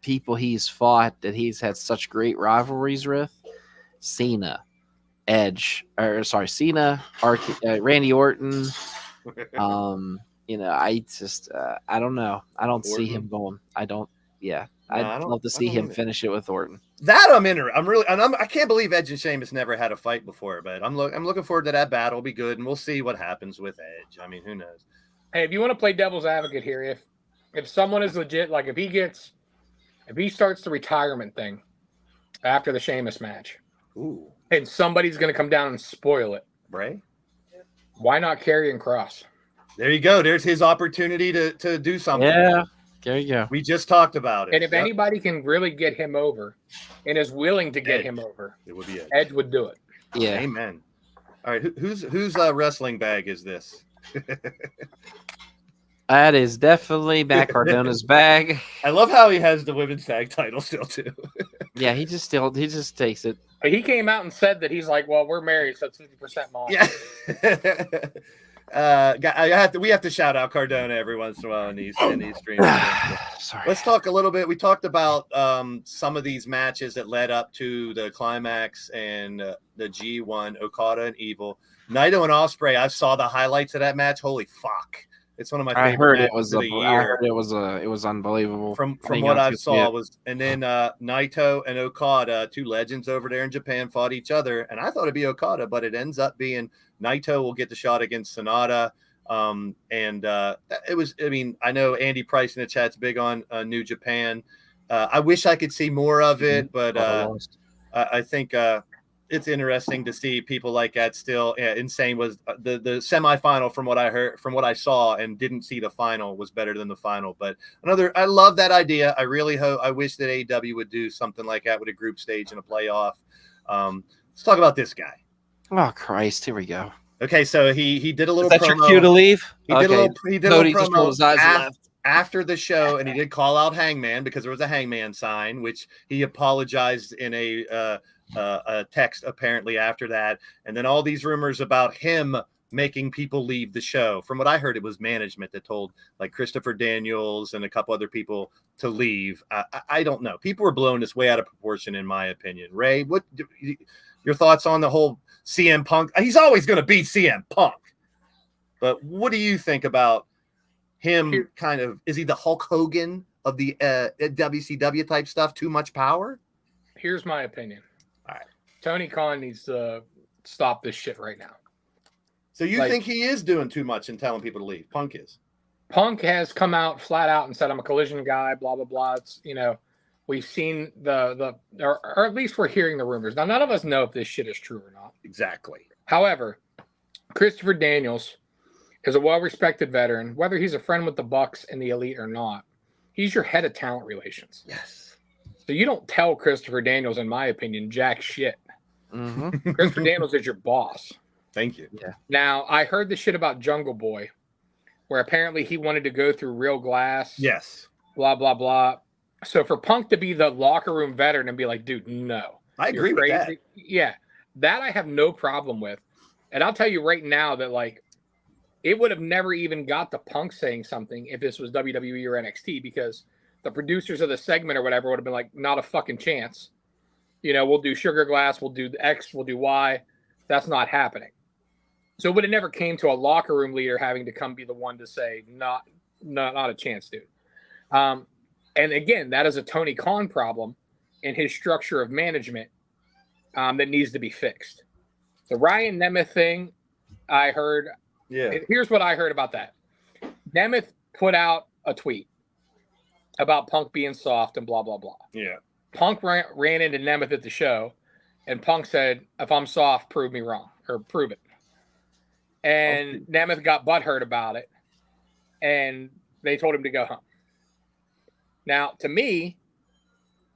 people he's fought that he's had such great rivalries with. Cena, Randy Orton. I just I don't know. I don't see him going. I don't. Yeah, I'd love to see him finish it with Orton. That I can't believe Edge and Sheamus never had a fight before, but I'm looking forward to that battle. It'll be good, and we'll see what happens with Edge. I mean, who knows? Hey, if you want to play devil's advocate here, if someone is legit, like if he starts the retirement thing after the Sheamus match, and somebody's going to come down and spoil it, right? Why not Karrion Kross? There you go. There's his opportunity to do something. Yeah. There you go. We just talked about it. And if anybody can really get him over and is willing to get him over, it would be Edge. Edge would do it. Yeah. Amen. All right. Whose wrestling bag is this? That is definitely Matt Cardona's bag. I love how he has the women's tag title still too. Yeah, he just takes it. But he came out and said that he's like, well, we're married, so it's 50% mine. Yeah. We have to shout out Cardona every once in a while in these streams. Sorry. Let's talk a little bit. We talked about some of these matches that led up to the Climax and the G1, Okada and Evil. Naito and Ospreay, I saw the highlights of that match. Holy fuck. It's one of my favorite matches of the year. I heard it was unbelievable. From what I saw and then Naito and Okada, two legends over there in Japan, fought each other, and I thought it'd be Okada, but it ends up being Naito will get the shot against Sonata. It was, I mean, I know Andy Price in the chat's big on New Japan. I wish I could see more of it, but I think it's interesting to see people like that still. Insane was the semifinal from what I heard, from what I saw, and didn't see the final was better than the final. But I love that idea. I really hope, I wish that AEW would do something like that with a group stage and a playoff. Let's talk about this guy. Oh Christ, here we go. Okay, so he did a little. Is that promo. your cue to leave? He did a little promo after the show, and he did call out Hangman because there was a Hangman sign, which he apologized in a text apparently after that. And then all these rumors about him making people leave the show. From what I heard, it was management that told like Christopher Daniels and a couple other people to leave. I don't know. People were blowing this way out of proportion, in my opinion. Ray, what your thoughts on the whole CM Punk? He's always going to beat CM Punk. But what do you think about him? Kind of, is he the Hulk Hogan of the WCW type stuff? Too much power? Here's my opinion. All right. Tony Khan needs to stop this shit right now. So you think he is doing too much and telling people to leave? Punk is. Punk has come out flat out and said, I'm a collision guy, blah, blah, blah. It's, we've seen or at least we're hearing the rumors. Now, none of us know if this shit is true or not. Exactly. However, Christopher Daniels is a well-respected veteran, whether he's a friend with the Bucks and the Elite or not. He's your head of talent relations. Yes. So you don't tell Christopher Daniels, in my opinion, jack shit. Mm-hmm. Christopher Daniels is your boss. Thank you. Yeah. Now, I heard the shit about Jungle Boy, where apparently he wanted to go through real glass. Yes. Blah, blah, blah. So for Punk to be the locker room veteran and be like, dude, no. I agree with that. Yeah. That I have no problem with. And I'll tell you right now that, it would have never even got to Punk saying something if this was WWE or NXT, because the producers of the segment or whatever would have been like, not a fucking chance. We'll do Sugar Glass, we'll do X, we'll do Y. That's not happening. So it would have never came to a locker room leader having to come be the one to say, not a chance, dude. And again, that is a Tony Khan problem in his structure of management that needs to be fixed. The Ryan Nemeth thing, I heard. Yeah. Here's what I heard about that. Nemeth put out a tweet about Punk being soft and blah, blah, blah. Yeah. Punk ran into Nemeth at the show, and Punk said, if I'm soft, prove me wrong, or prove it. And Nemeth got butthurt about it, and they told him to go home. Now, to me,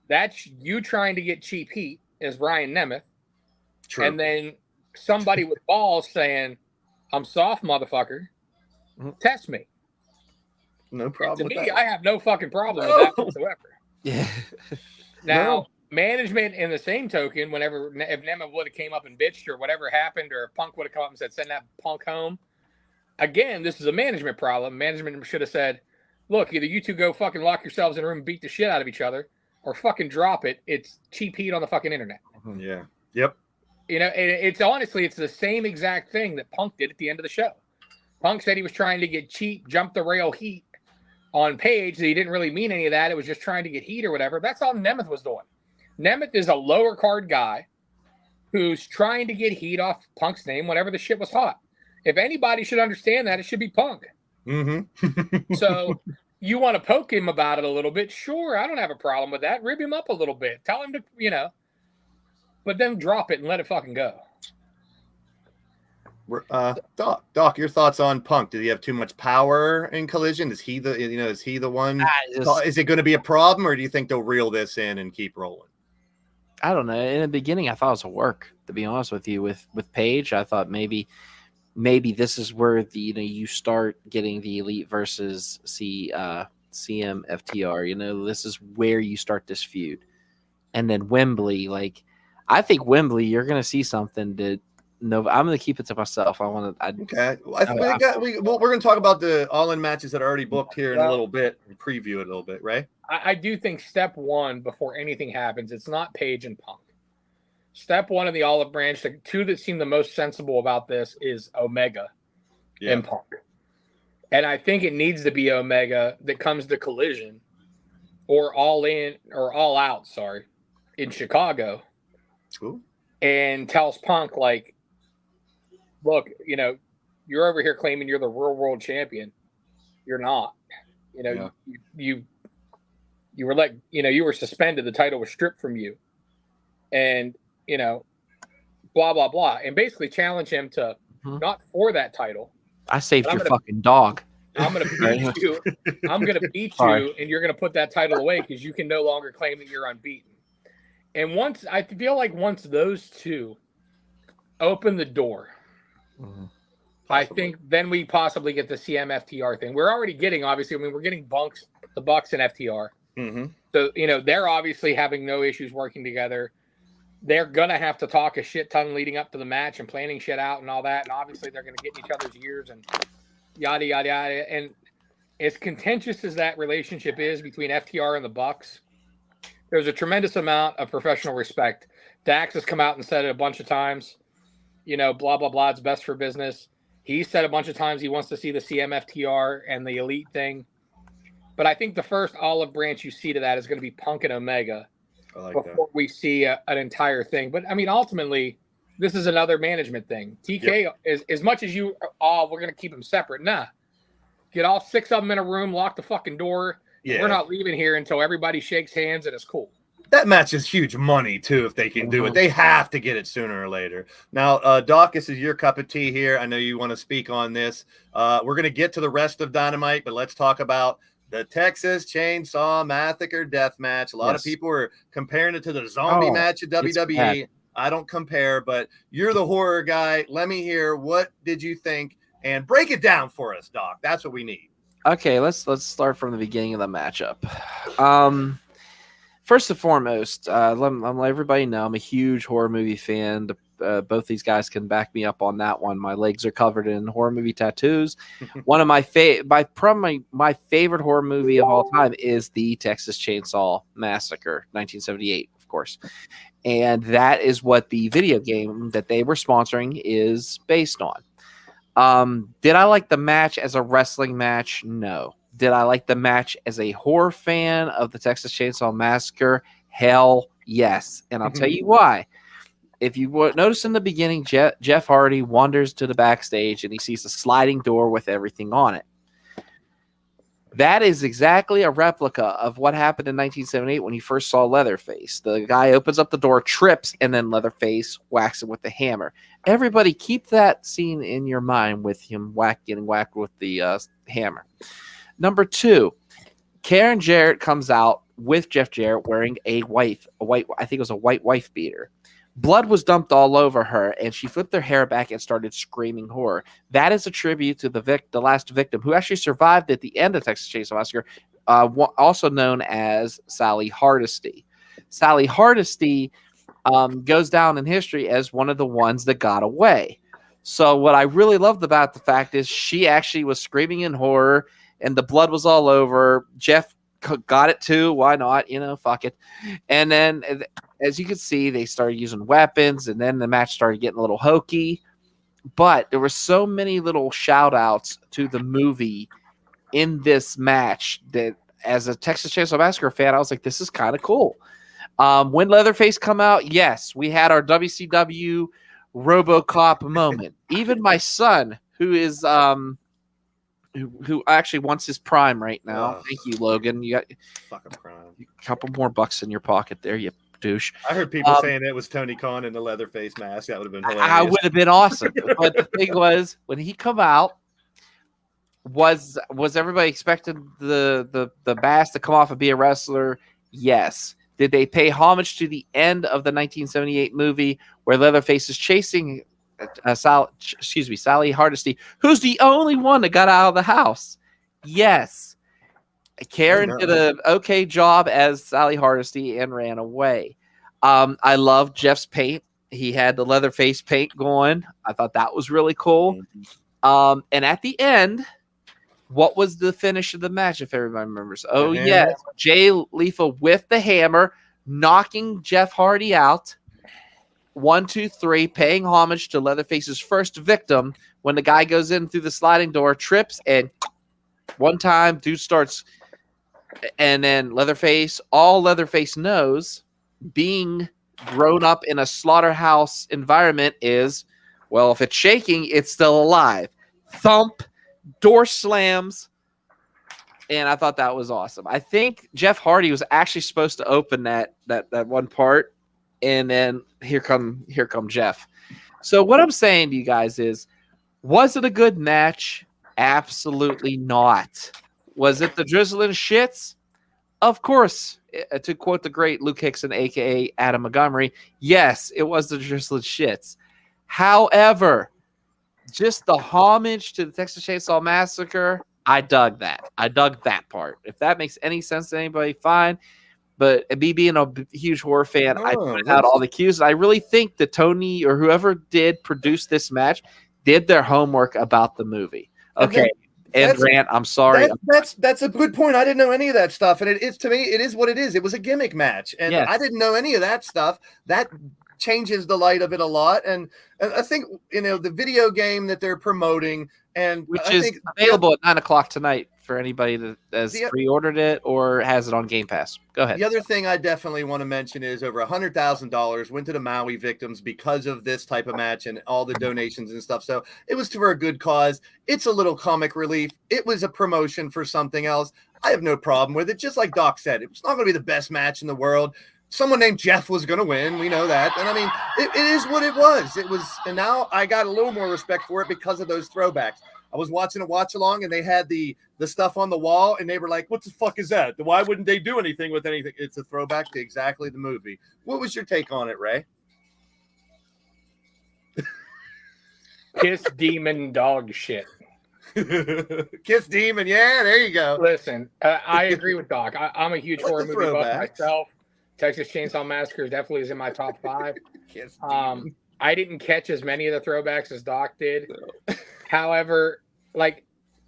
that's you trying to get cheap heat as Ryan Nemeth. True. And then somebody with balls saying, I'm soft, motherfucker. Test me. No problem. To me, I have no fucking problem with that whatsoever. Yeah. Now, management, in the same token, if Nemeth would have came up and bitched or whatever happened, or Punk would have come up and said, send that Punk home. Again, this is a management problem. Management should have said, look, either you two go fucking lock yourselves in a room and beat the shit out of each other, or fucking drop it. It's cheap heat on the fucking internet. Yeah. Yep. It's honestly, it's the same exact thing that Punk did at the end of the show. Punk said he was trying to get cheap, jump the rail heat on Page. That he didn't really mean any of that. It was just trying to get heat or whatever. That's all Nemeth was doing. Nemeth is a lower card guy who's trying to get heat off Punk's name whenever the shit was hot. If anybody should understand that, it should be Punk. Mm-hmm. So you want to poke him about it a little bit? Sure, I don't have a problem with that. Rib him up a little bit. Tell him to, but then drop it and let it fucking go. Doc, your thoughts on Punk? Did he have too much power in Collision? Is he the one? Is it going to be a problem, or do you think they'll reel this in and keep rolling? I don't know. In the beginning, I thought it was a work, to be honest with you. With Page, I thought maybe this is where you start getting the Elite versus CM FTR. This is where you start this feud. And then Wembley, I think Wembley, you're going to see something that I'm going to keep it to myself. Okay. We're going to talk about the All In matches that are already booked here in a little bit and preview it a little bit, right? I do think step one, before anything happens, it's not Page and Punk. Step one of the olive branch, the two that seem the most sensible about this is Omega and Punk. And I think it needs to be Omega that comes to Collision or All In or All Out, in Chicago. Ooh. And tells Punk, look, you're over here claiming you're the real world champion. You're not. You were you were suspended. The title was stripped from you. And, blah, blah, blah. And basically challenge him to not for that title. I saved your fucking dog. I'm going to beat you. I'm going to beat you, and you're going to put that title away because you can no longer claim that you're unbeaten. And once those two open the door, I think then we possibly get the CM-FTR thing. We're already getting, obviously, we're getting the Bucks and FTR. Mm-hmm. So, they're obviously having no issues working together. They're going to have to talk a shit ton leading up to the match and planning shit out and all that. And obviously they're going to get in each other's ears and yada, yada, yada. And as contentious as that relationship is between FTR and the Bucks, there's a tremendous amount of professional respect. Dax has come out and said it a bunch of times, blah, blah, blah, it's best for business. He said a bunch of times he wants to see the CM-FTR and the Elite thing. But I think the first olive branch you see to that is going to be Punk and Omega. before we see an entire thing. But I mean, ultimately, this is another management thing. TK is as much as we're going to keep them separate. Nah, get all 6 of them in a room, lock the fucking door. Yeah. We're not leaving here until everybody shakes hands and it's cool. That match is huge money, too, if they can do it. They have to get it sooner or later. Now, Doc, this is your cup of tea here. I know you want to speak on this. We're going to get to the rest of Dynamite, but let's talk about the Texas Chainsaw Massacre death match. A lot of people are comparing it to the zombie match at WWE. I don't compare, but you're the horror guy. Let me hear, what did you think? And break it down for us, Doc. That's what we need. Okay, let's start from the beginning of the matchup. First and foremost, let everybody know I'm a huge horror movie fan. Both these guys can back me up on that one. My legs are covered in horror movie tattoos. One of my favorite horror movie of all time is the Texas Chainsaw Massacre, 1978, of course. And that is what the video game that they were sponsoring is based on. Did I like the match as a wrestling match? No. Did I like the match as a horror fan of the Texas Chainsaw Massacre? Hell yes. And I'll tell you why. If you notice in the beginning, Jeff Hardy wanders to the backstage and he sees a sliding door with everything on it. That is exactly a replica of what happened in 1978 when he first saw Leatherface. The guy opens up the door, trips, and then Leatherface whacks him with the hammer. Everybody keep that scene in your mind with him getting whacked with the hammer. Number 2, Karen Jarrett comes out with Jeff Jarrett wearing a white, I think it was a white wife beater. Blood was dumped all over her, and she flipped her hair back and started screaming horror. That is a tribute to the last victim, who actually survived at the end of Texas Chainsaw Massacre, also known as Sally Hardesty. Sally Hardesty goes down in history as one of the ones that got away. So what I really loved about the fact is she actually was screaming in horror, and the blood was all over. Jeff got it too. Why not? Fuck it. And then, as you can see, they started using weapons, and then the match started getting a little hokey. But there were so many little shout outs to the movie in this match that, as a Texas Chainsaw Massacre fan, I was like, this is kind of cool. When Leatherface come out, yes, we had our WCW RoboCop moment. Even my son, who is who actually wants his prime right now. Thank you, Logan. You got fucking prime. A couple more bucks in your pocket there, you douche. I heard people saying it was Tony Khan in the Leatherface mask. That would have been hilarious. I would have been awesome. But the thing was, when he come out, was everybody expecting the Bass to come off and be a wrestler? Yes. Did they pay homage to the end of the 1978 movie where Leatherface is chasing Sally Hardesty, who's the only one that got out of the house? Yes. Karen did an okay job as Sally Hardesty and ran away. I love Jeff's paint. He had the Leatherface paint going. I thought that was really cool. And at the end, what was the finish of the match, if everybody remembers? Oh, yes. Jay Lethal with the hammer, knocking Jeff Hardy out. 1, 2, 3, paying homage to Leatherface's first victim. When the guy goes in through the sliding door, trips, and one time, dude starts, and then Leatherface, all Leatherface knows, being grown up in a slaughterhouse environment is, well, if it's shaking, it's still alive. Thump, door slams, and I thought that was awesome. I think Jeff Hardy was actually supposed to open that one part, and then here come Jeff. So what I'm saying to you guys is, was it a good match? Absolutely not. Was it the drizzling shits? Of course. To quote the great Luke Hickson, a.k.a. Adam Montgomery, yes, it was the drizzling shits. However, just the homage to the Texas Chainsaw Massacre, I dug that. I dug that part. If that makes any sense to anybody, fine. But me being a huge horror fan, I pointed out all the cues. I really think that Tony or whoever did produce this match did their homework about the movie. Okay. And Grant, I'm sorry. That's a good point. I didn't know any of that stuff. And it's, to me, it is what it is. It was a gimmick match. And yes. I didn't know any of that stuff. That changes the light of it a lot. And I think, the video game that they're promoting, and which is available at 9:00 tonight for anybody that has pre-ordered it or has it on Game Pass. Go ahead. The other thing I definitely want to mention is over $100,000 went to the Maui victims because of this type of match and all the donations and stuff. So it was for a good cause. It's a little comic relief. It was a promotion for something else. I have no problem with it. Just like Doc said, it's not going to be the best match in the world. Someone named Jeff was going to win. We know that. And I mean, it is what it was. It was, and now I got a little more respect for it because of those throwbacks. I was watching a watch along and they had the stuff on the wall and they were like, what the fuck is that? Why wouldn't they do anything with anything? It's a throwback to exactly the movie. What was your take on it, Ray? Kiss demon dog shit. Kiss demon. Yeah, there you go. Listen, I agree with Doc. I'm a huge horror movie buff myself. Texas Chainsaw Massacre definitely is in my top 5. I didn't catch as many of the throwbacks as Doc did. No. However, like,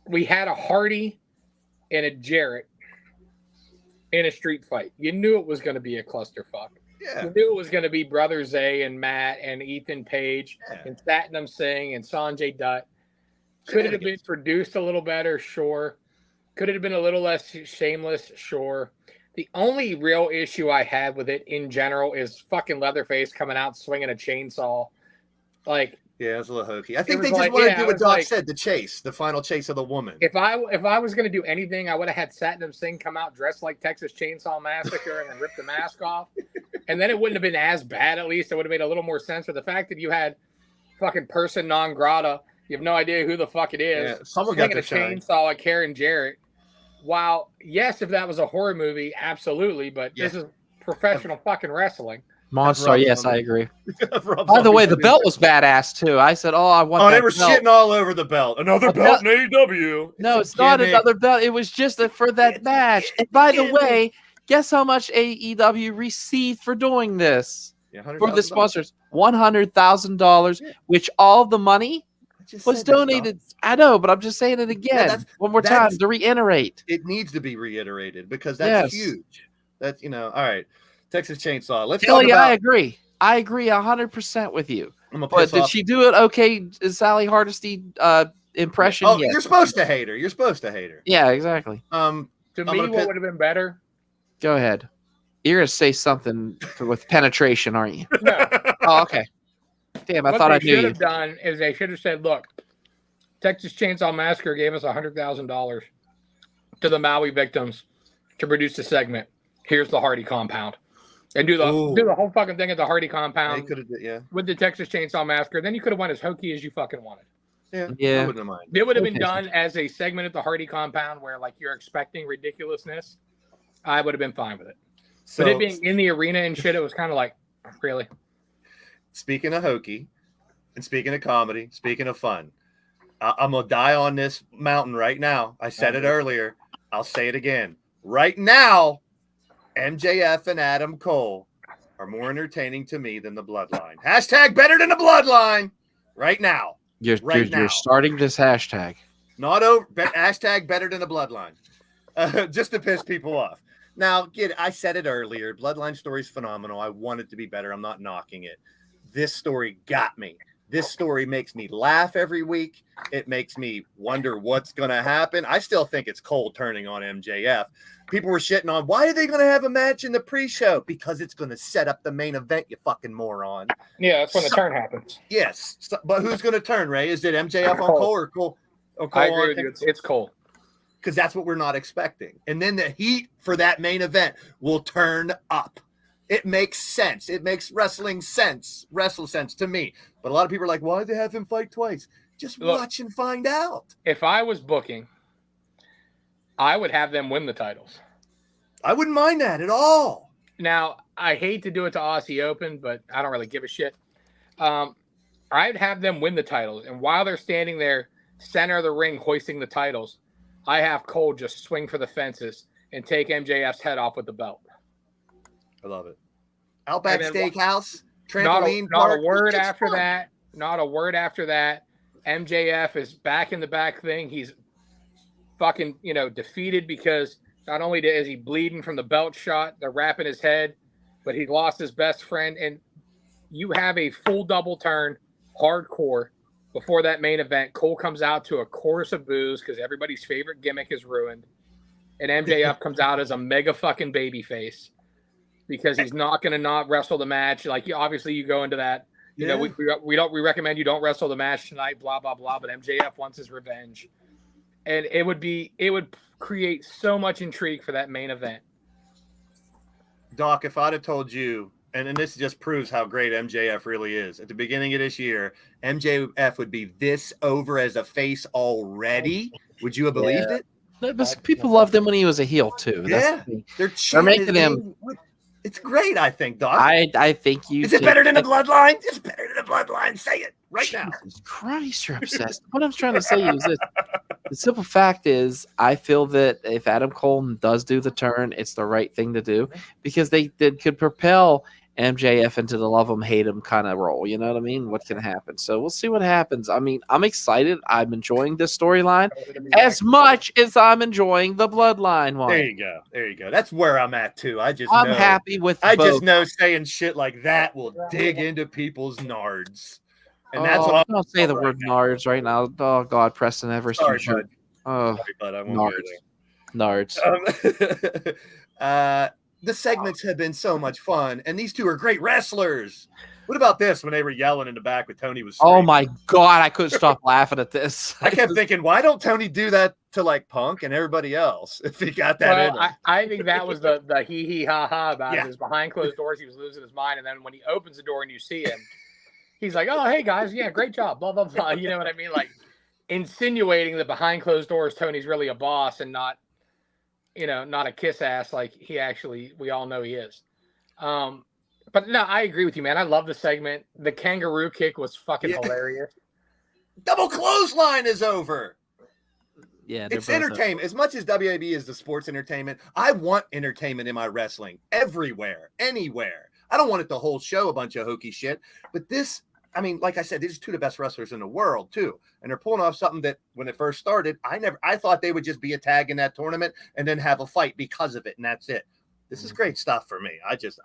we had a Hardy and a Jarrett in a street fight. You knew it was going to be a clusterfuck. Yeah. You knew it was going to be Brother Zay and Matt and Ethan Page and Satnam Singh and Sanjay Dutt. Could it have been produced a little better? Sure. Could it have been a little less shameless? Sure. The only real issue I had with it in general is fucking Leatherface coming out swinging a chainsaw. Like, yeah, it's a little hokey. I think they just want to do what Doc said, the final chase of the woman. If I was going to do anything, I would have had Satnam Singh come out dressed like Texas Chainsaw Massacre and then rip the mask off. And then it wouldn't have been as bad, at least. It would have made a little more sense. For the fact that you had fucking person non grata, you have no idea who the fuck it is. Yeah, someone got to chainsaw like Karrion Jarrett. While, yes, if that was a horror movie, absolutely, but this is professional fucking wrestling. Monster, yes, I agree. By the way, the belt was badass, too. I said, I want that they were shitting all over the belt. Another belt in AEW. No, it's not another belt. It was just for that match. And by the way, guess how much AEW received for doing this? For the sponsors? $100,000, which all the money was donated. I know, but I'm just saying it again one more time to reiterate. It needs to be reiterated because that's huge. That's, all right. Texas Chainsaw. Let's talk about. I agree. I agree 100% with you. But did she do it okay? Sally Hardesty impression? Oh, yes. You're supposed to hate her. Yeah, exactly. To me, what would have been better? Go ahead. You're gonna say something with penetration, aren't you? No. Oh, okay. Damn, I thought I knew you. What they should have done is they should have said, look, Texas Chainsaw Massacre gave us $100,000 to the Maui victims to produce a segment. Here's the Hardy compound. And do the whole fucking thing at the Hardy compound with the Texas Chainsaw Massacre. Then you could have went as hokey as you fucking wanted. Yeah. I wouldn't mind. It would have been done as a segment at the Hardy compound where, like, you're expecting ridiculousness. I would have been fine with it. So, but it being in the arena and shit, it was kind of like, really? Speaking of hokey, and speaking of comedy, speaking of fun, I'm going to die on this mountain right now. I said it earlier. I'll say it again. Right now, MJF and Adam Cole are more entertaining to me than the Bloodline. Hashtag better than the Bloodline right now. You're starting this hashtag. Not over. Hashtag better than the Bloodline. Just to piss people off. Now, I said it earlier. Bloodline story's phenomenal. I want it to be better. I'm not knocking it. This story got me. This story makes me laugh every week. It makes me wonder what's going to happen. I still think it's Cole turning on MJF. People were shitting on, why are they going to have a match in the pre-show? Because it's going to set up the main event, you fucking moron. Yeah, that's when the turn happens. Yes. But who's going to turn, Ray? Is it MJF on Cole or Cole? I agree with you. It's Cole. Because that's what we're not expecting. And then the heat for that main event will turn up. It makes sense. It makes WrestleSense to me. But a lot of people are like, why did they have him fight twice? Just watch and find out. If I was booking, I would have them win the titles. I wouldn't mind that at all. Now, I hate to do it to Aussie Open, but I don't really give a shit. I'd have them win the titles. And while they're standing there, center of the ring, hoisting the titles, I have Cole just swing for the fences and take MJF's head off with the belt. I love it. Outback Steakhouse, trampoline not park. A word after fun. That. Not a word after that. MJF is back in the back thing. He's fucking, defeated because not only is he bleeding from the belt shot, they're wrapping his head, but he lost his best friend. And you have a full double turn, hardcore before that main event, Cole comes out to a chorus of boos because everybody's favorite gimmick is ruined. And MJF comes out as a mega fucking baby face because he's not going to not wrestle the match. Like, obviously you go into that, you know, we recommend you don't wrestle the match tonight, blah, blah, blah. But MJF wants his revenge. And it would create so much intrigue for that main event. Doc, if I'd have told you, and this just proves how great MJF really is. At the beginning of this year, MJF would be this over as a face already. Would you have believed it? But people loved him when he was a heel too. Yeah, they're making him. It's great, I think, Doc. I think you. Is it better than the Bloodline? It's better than the Bloodline. Say it right now. Jesus Christ, you're obsessed. What I'm trying to say is this: the simple fact is, I feel that if Adam Cole does do the turn, it's the right thing to do because they could propel MJF into the love him, hate him kind of role. You know what I mean? What can happen? So we'll see what happens. I mean, I'm excited. I'm enjoying this storyline as much as I'm enjoying the Bloodline one. There you go. That's where I'm at too. I'm happy with. I just know saying shit like that will dig into people's nards, and that's what I'm don't say the word nards right now. Oh God, Preston Everest. Sorry, bud. Oh, sorry, bud. I won't nards. The segments have been so much fun, and these two are great wrestlers. What about this when they were yelling in the back with Tony was screaming? Oh my God, I couldn't stop laughing at this. I kept thinking, why don't Tony do that to like Punk and everybody else if he got that in him? I think that was the hee hee ha ha about it. It was behind closed doors. He was losing his mind, and then when he opens the door and you see him, he's like, "Oh, hey guys, yeah, great job." Blah blah blah. You know what I mean? Like insinuating that behind closed doors, Tony's really a boss and not, you know, not a kiss ass like we all know he is. But no, I agree with you, man. I love the segment. The kangaroo kick was fucking hilarious. Double clothesline is over. Yeah, it's entertainment. As much as WAB is the sports entertainment, I want entertainment in my wrestling everywhere, anywhere. I don't want it the whole show, a bunch of hokey shit. But this, I mean, like I said, these are two of the best wrestlers in the world too, and they're pulling off something that when it first started, I thought they would just be a tag in that tournament and then have a fight because of it, and that's it. This is great stuff for me.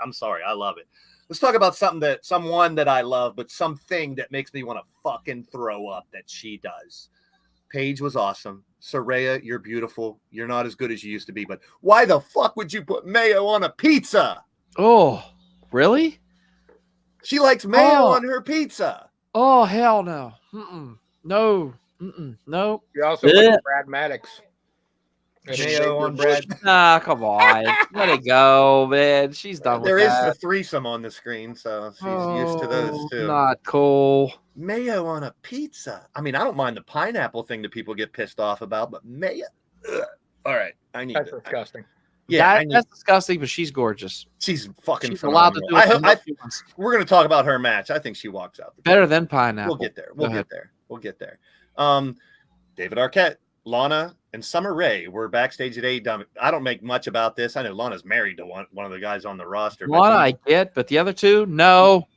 I'm sorry, I love it. Let's talk about someone that I love, but something that makes me want to fucking throw up that she does. Paige was awesome. Saraya, you're beautiful. You're not as good as you used to be, but why the fuck would you put mayo on a pizza? Oh, really? She likes mayo on her pizza. Oh, hell no. No. No. You also put Brad Maddox. Mayo on Brad. Nah, come on. Let it go, man. She's done with that. There is a threesome on the screen, so she's used to those too. Not cool. Mayo on a pizza. I mean, I don't mind the pineapple thing that people get pissed off about, but mayo. Ugh. All right. That's disgusting. Yeah, that's disgusting, but she's gorgeous. She's fucking allowed to do it. We're going to talk about her match. I think she walks out. Better than pineapple. We'll get there. We'll get there. David Arquette, Lana, and Summer Rae were backstage at AEW. I don't make much about this. I know Lana's married to one of the guys on the roster. Lana, I get, but the other two, no.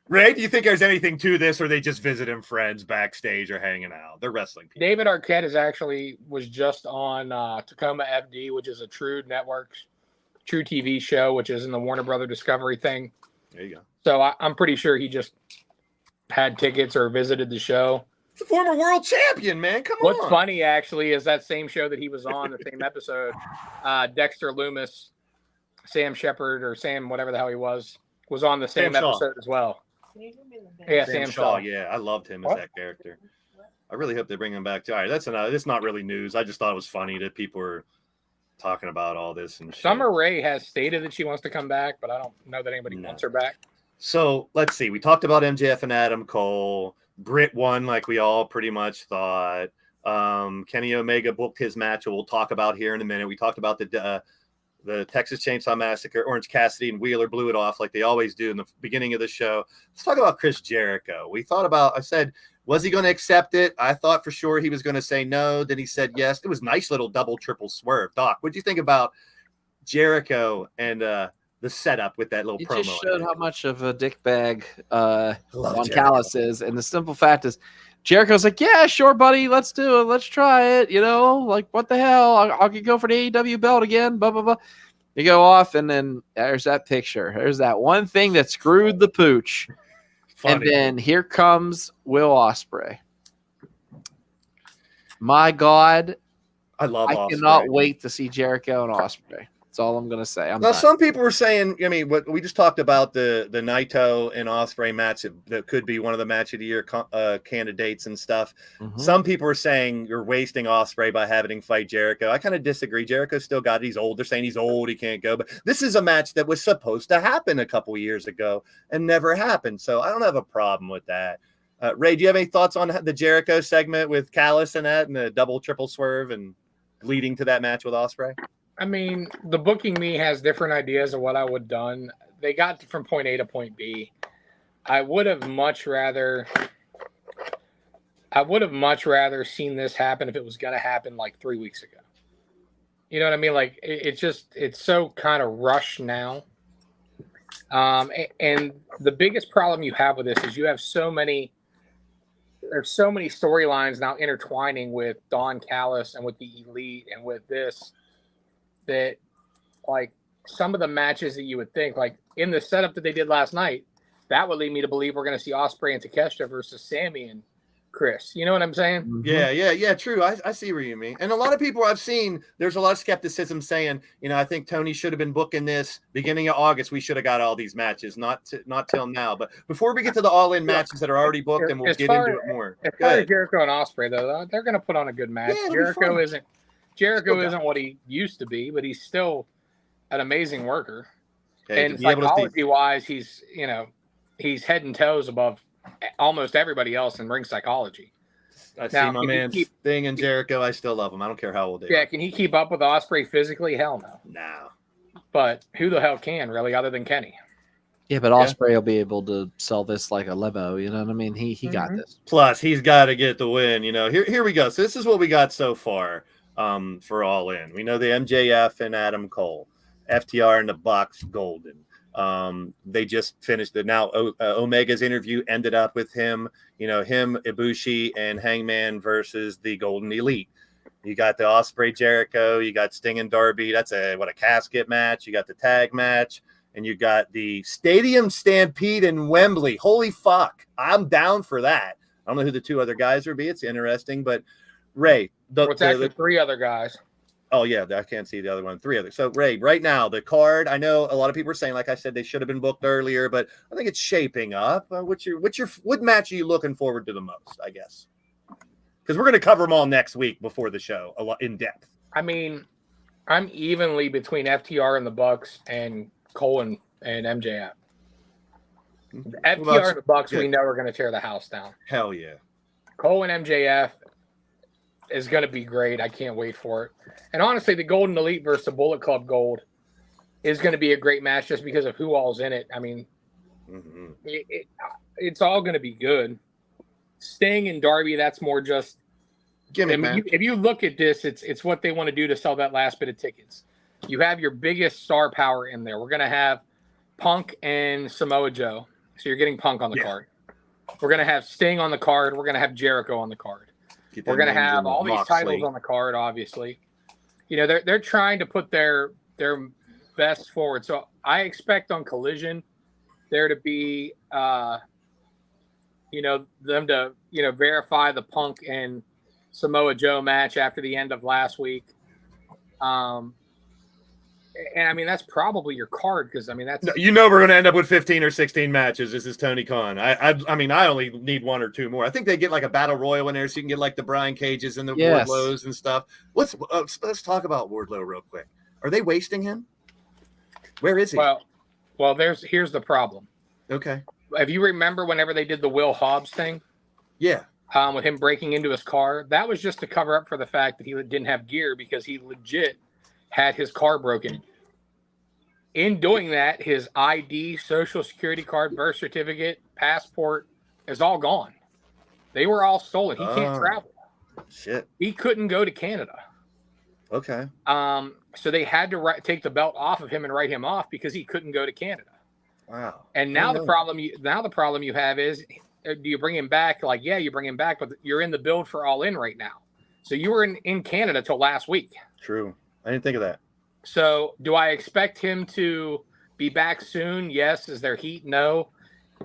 Ray, do you think there's anything to this, or they just visiting friends backstage or hanging out? They're wrestling people. David Arquette was just on Tacoma FD, which is a True Networks, True TV show, which is in the Warner Brother Discovery thing. There you go. So I'm pretty sure he just had tickets or visited the show. It's a former world champion, man. Come on. What's funny, actually, is that same show that he was on, the same episode, Dexter Loomis, Sam Shepard, or Sam, whatever the hell he was on the same episode as well. Yeah, Sam Shaw. Yeah, I loved him as that character. I really hope they bring him back. All right, that's not really news. I just thought it was funny that people were talking about all this and shit. Summer Rae has stated that she wants to come back, but I don't know that anybody wants her back. So let's see. We talked about MJF and Adam Cole. Britt won like we all pretty much thought. Kenny Omega booked his match, we'll talk about here in a minute. We talked about the Texas Chainsaw Massacre. Orange Cassidy and Wheeler blew it off like they always do in the beginning of the show. Let's talk about Chris Jericho. I said, was he going to accept it? I thought for sure he was going to say no. Then he said yes. It was a nice little double, triple swerve. Doc, what do you think about Jericho and the setup with that little promo? He just showed how much of a dickbag Don Callis is. And the simple fact is, Jericho's like, yeah, sure, buddy. Let's do it. Let's try it. You know, like, what the hell? I'll go for the AEW belt again. Blah, blah, blah. You go off, and then there's that picture. There's that one thing that screwed the pooch. Funny. And then here comes Will Ospreay. My God, I Ospreay. Cannot wait to see Jericho and Ospreay. That's all I'm gonna say. Now, some people were saying, I mean, what we just talked about the Naito and Ospreay match that could be one of the match of the year candidates and stuff. Mm-hmm. Some people are saying you're wasting Ospreay by having him fight Jericho. I kind of disagree. Jericho still got it. He's old. They're saying he's old. He can't go. But this is a match that was supposed to happen a couple years ago and never happened. So I don't have a problem with that. Ray, do you have any thoughts on the Jericho segment with Callis and that, and the double triple swerve and leading to that match with Ospreay? I mean, the booking me has different ideas of what I would have done. They got from point A to point B. I would have much rather seen this happen if it was going to happen like 3 weeks ago. You know what I mean? Like it's so kind of rushed now. And the biggest problem you have with this is there's so many storylines now intertwining with Don Callis and with the Elite and with this, that like some of the matches that you would think, like in the setup that they did last night, that would lead me to believe we're going to see Ospreay and Takeshita versus Sammy and Chris. You know what I'm saying? Mm-hmm. Yeah. True. I see where you mean. And a lot of people I've seen, there's a lot of skepticism saying, I think Tony should have been booking this beginning of August. We should have got all these matches, not till now. But before we get to the All In matches that are already booked, and we'll get into it more. As far as Jericho and Ospreay, though, they're going to put on a good match. Yeah, Jericho isn't what he used to be, but he's still an amazing worker. Okay, and psychology-wise, he's head and toes above almost everybody else in ring psychology. I see my man Sting and Jericho. I still love him. I don't care how old they are. Yeah, can he keep up with Ospreay physically? Hell no. No. But who the hell can, really, other than Kenny? Yeah, but Ospreay will be able to sell this like a limo. You know what I mean? He got this. Plus, he's got to get the win. Here we go. So this is what we got so far. For All In. We know the MJF and Adam Cole, FTR and the Bucks Golden. They just finished it. Now Omega's interview ended up with him, Ibushi and Hangman versus the Golden Elite. You got the Ospreay Jericho, you got Sting and Darby. That's a casket match. You got the tag match, and you got the Stadium Stampede in Wembley. Holy fuck. I'm down for that. I don't know who the two other guys will be. It's interesting, but Ray, it's actually three other guys. Oh yeah, I can't see the other one. Three others. So Ray, right now the card. I know a lot of people are saying, like I said, they should have been booked earlier, but I think it's shaping up. What match are you looking forward to the most? I guess because we're going to cover them all next week before the show, a lot in depth. I mean, I'm evenly between FTR and the Bucks and Cole and MJF. FTR and the Bucks, we know are going to tear the house down. Hell yeah. Cole and MJF is going to be great. I can't wait for it. And honestly, the Golden Elite versus the Bullet Club Gold is going to be a great match just because of who all's in it. I mean, it's all going to be good. Sting and Darby, that's more just gimmick, man. If you look at this, it's what they want to do to sell that last bit of tickets. You have your biggest star power in there. We're going to have Punk and Samoa Joe. So you're getting Punk on the card. We're going to have Sting on the card. We're going to have Jericho on the card. We're going to have all these titles on the card, obviously. They're trying to put their best forward. So I expect on Collision there to be, them to, verify the Punk and Samoa Joe match after the end of last week. And I mean, that's probably your card because we're going to end up with 15 or 16 matches. This is Tony Khan. I mean, I only need one or two more. I think they get like a battle royal in there, so you can get like the Brian Cages and the Wardlows and stuff. Let's talk about Wardlow real quick. Are they wasting him? Where is he? Well, here's the problem. Okay. If you remember, whenever they did the Will Hobbs thing, with him breaking into his car, that was just to cover up for the fact that he didn't have gear because he legit had his car broken. In doing that, his ID, social security card, birth certificate, passport is all gone. They were all stolen. He can't travel. Shit. He couldn't go to Canada. Okay. So they had to take the belt off of him and write him off because he couldn't go to Canada. Wow. And now the problem you have is, do you bring him back? Like, yeah, you bring him back, but you're in the build for All In right now. So you were in Canada till last week. True. I didn't think of that. So do I expect him to be back soon? Yes. Is there heat? No.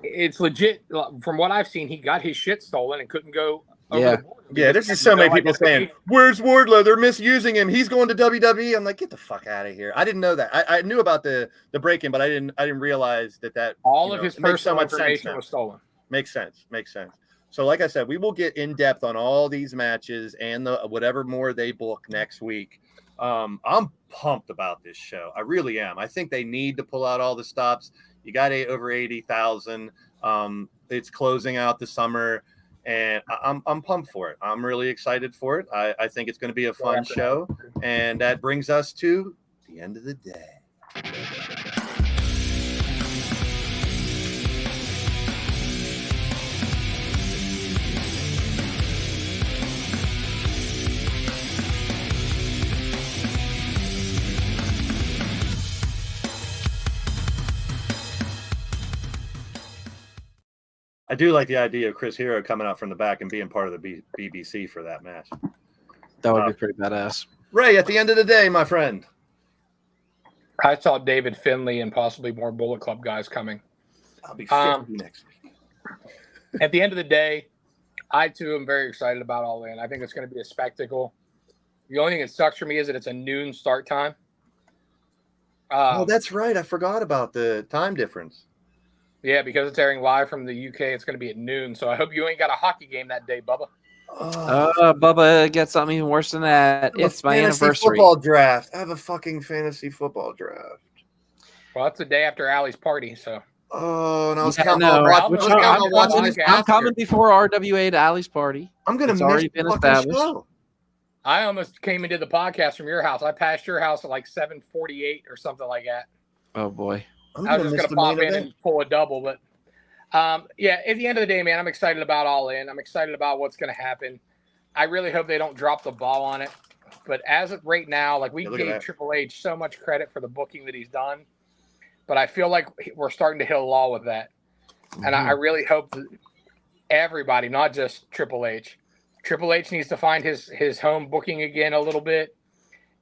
It's legit. From what I've seen, he got his shit stolen and couldn't go over the board. Yeah, there's just so many people saying, where's Wardlow? They're misusing him. He's going to WWE. I'm like, get the fuck out of here. I didn't know that. I knew about the break-in, but I didn't realize that all of his personal information was stolen. Makes sense. So like I said, we will get in depth on all these matches and the whatever more they book next week. I'm pumped about this show. I really am. I think they need to pull out all the stops. You got over 80,000. It's closing out the summer, and I'm pumped for it. I'm really excited for it. I think it's going to be a fun show, and that brings us to the end of the day. I do like the idea of Chris Hero coming out from the back and being part of the BBC for that match. That would be pretty badass. Ray, at the end of the day, my friend. I saw David Finlay and possibly more Bullet Club guys coming. I'll be 50 next week. At the end of the day, I too am very excited about All In. I think it's going to be a spectacle. The only thing that sucks for me is that it's a noon start time. Oh, that's right. I forgot about the time difference. Yeah, because it's airing live from the UK, it's going to be at noon. So I hope you ain't got a hockey game that day, Bubba. Bubba gets something even worse than that. It's my anniversary. Football draft. I have a fucking fantasy football draft. Well, it's the day after Allie's party, so. Oh, and I was I'm coming before RWA to Allie's party. I'm going to miss the fucking show. I almost came into the podcast from your house. I passed your house at like 7:48 or something like that. Oh, boy. I was just going to pop in and pull a double, but yeah, at the end of the day, man, I'm excited about All In. I'm excited about what's going to happen. I really hope they don't drop the ball on it. But as of right now, like we gave Triple H so much credit for the booking that he's done, but I feel like we're starting to hit a lull with that. Mm-hmm. And I really hope that everybody, not just Triple H needs to find his home booking again a little bit,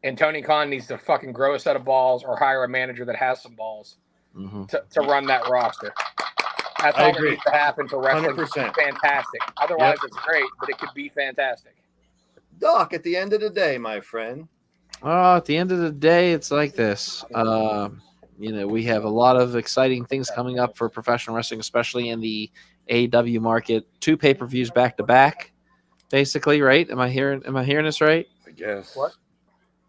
and Tony Khan needs to fucking grow a set of balls or hire a manager that has some balls. Mm-hmm. To run that roster. That's all that needs to happen for wrestling. 100%. Fantastic. Otherwise, it's great, but it could be fantastic. Doc, at the end of the day, my friend. At the end of the day, it's like this. We have a lot of exciting things coming up for professional wrestling, especially in the AEW market. 2 pay-per-views back to back, basically, right? Am I hearing this right? I guess. What?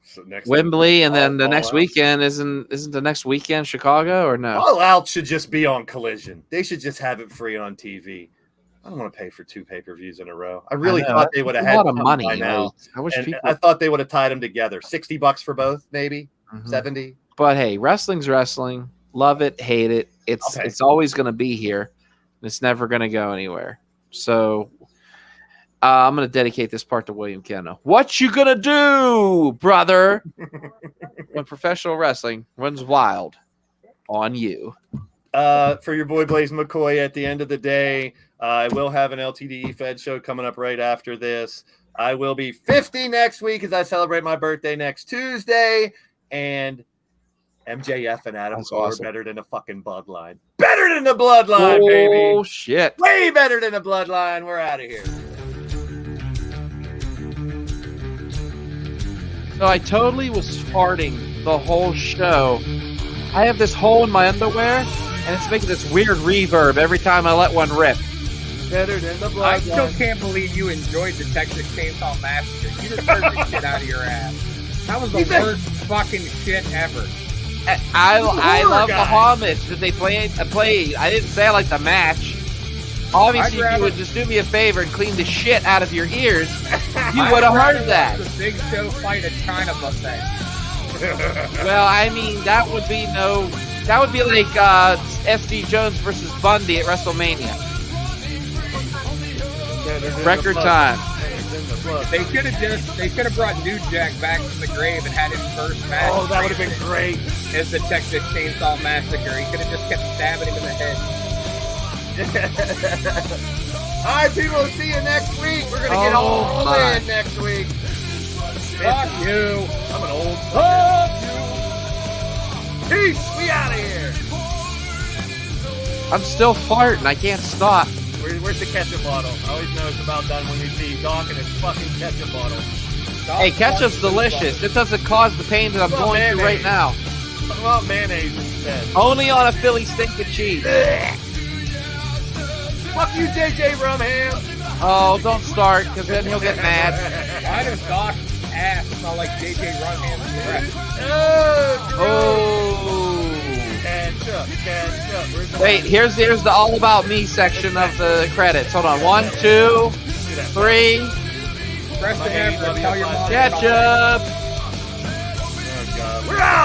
So next Wembley, and then the next weekend isn't the next weekend Chicago, or no? All Out should just be on Collision. They should just have it free on TV. I don't want to pay for 2 pay-per-views in a row. I really thought they would have had a lot of money by now. I thought they would have tied them together. $60 for both, maybe 70. But hey, wrestling's wrestling. Love it, hate it. It's always going to be here. It's never going to go anywhere. So. I'm going to dedicate this part to William Canno. What you going to do, brother, when professional wrestling runs wild on you? For your boy Blaze McCoy, at the end of the day, I will have an LTDE Fed show coming up right after this. I will be 50 next week as I celebrate my birthday next Tuesday. And MJF and Adam Cole are better than a fucking bloodline. Better than the bloodline, baby. Oh, shit. Way better than the bloodline. We're out of here. So I totally was farting the whole show. I have this hole in my underwear, and it's making this weird reverb every time I let one rip. Better than the bloodline. I still can't believe you enjoyed the Texas Chainsaw Massacre. You deserve the shit out of your ass. That was the worst fucking shit ever. I love the homage that they played. I didn't say I like the match. Obviously, if you would just do me a favor and clean the shit out of your ears, you would have heard that. The Big Show fight at China buffet. Well, I mean, that would be like SD Jones versus Bundy at WrestleMania. Record time. They should have brought New Jack back from the grave and had his first match. Oh, that would have been great. As the Texas Chainsaw Massacre. He could have just kept stabbing him in the head. All right, people, see you next week. We're going to get all in next week. Fuck you. I'm an old fuck you. Peace. We out of here. I'm still farting. I can't stop. Where's the ketchup bottle? I always know it's about done when we see Doc and his fucking ketchup bottle. Hey, ketchup's delicious. It doesn't cause the pain that I'm going through right now. What about mayonnaise instead? Only on a Philly steak and cheese. Fuck you, JJ Rumham. Oh, don't start, because then he'll get mad. Why does Doc's ass smell like JJ Rumham's breath? Oh. Ketchup. Where's the Wait, here's the all about me section of the credits. Hold on. 1, 2, 3. Press the F, tell your mom. Ketchup. Oh, God. We're out.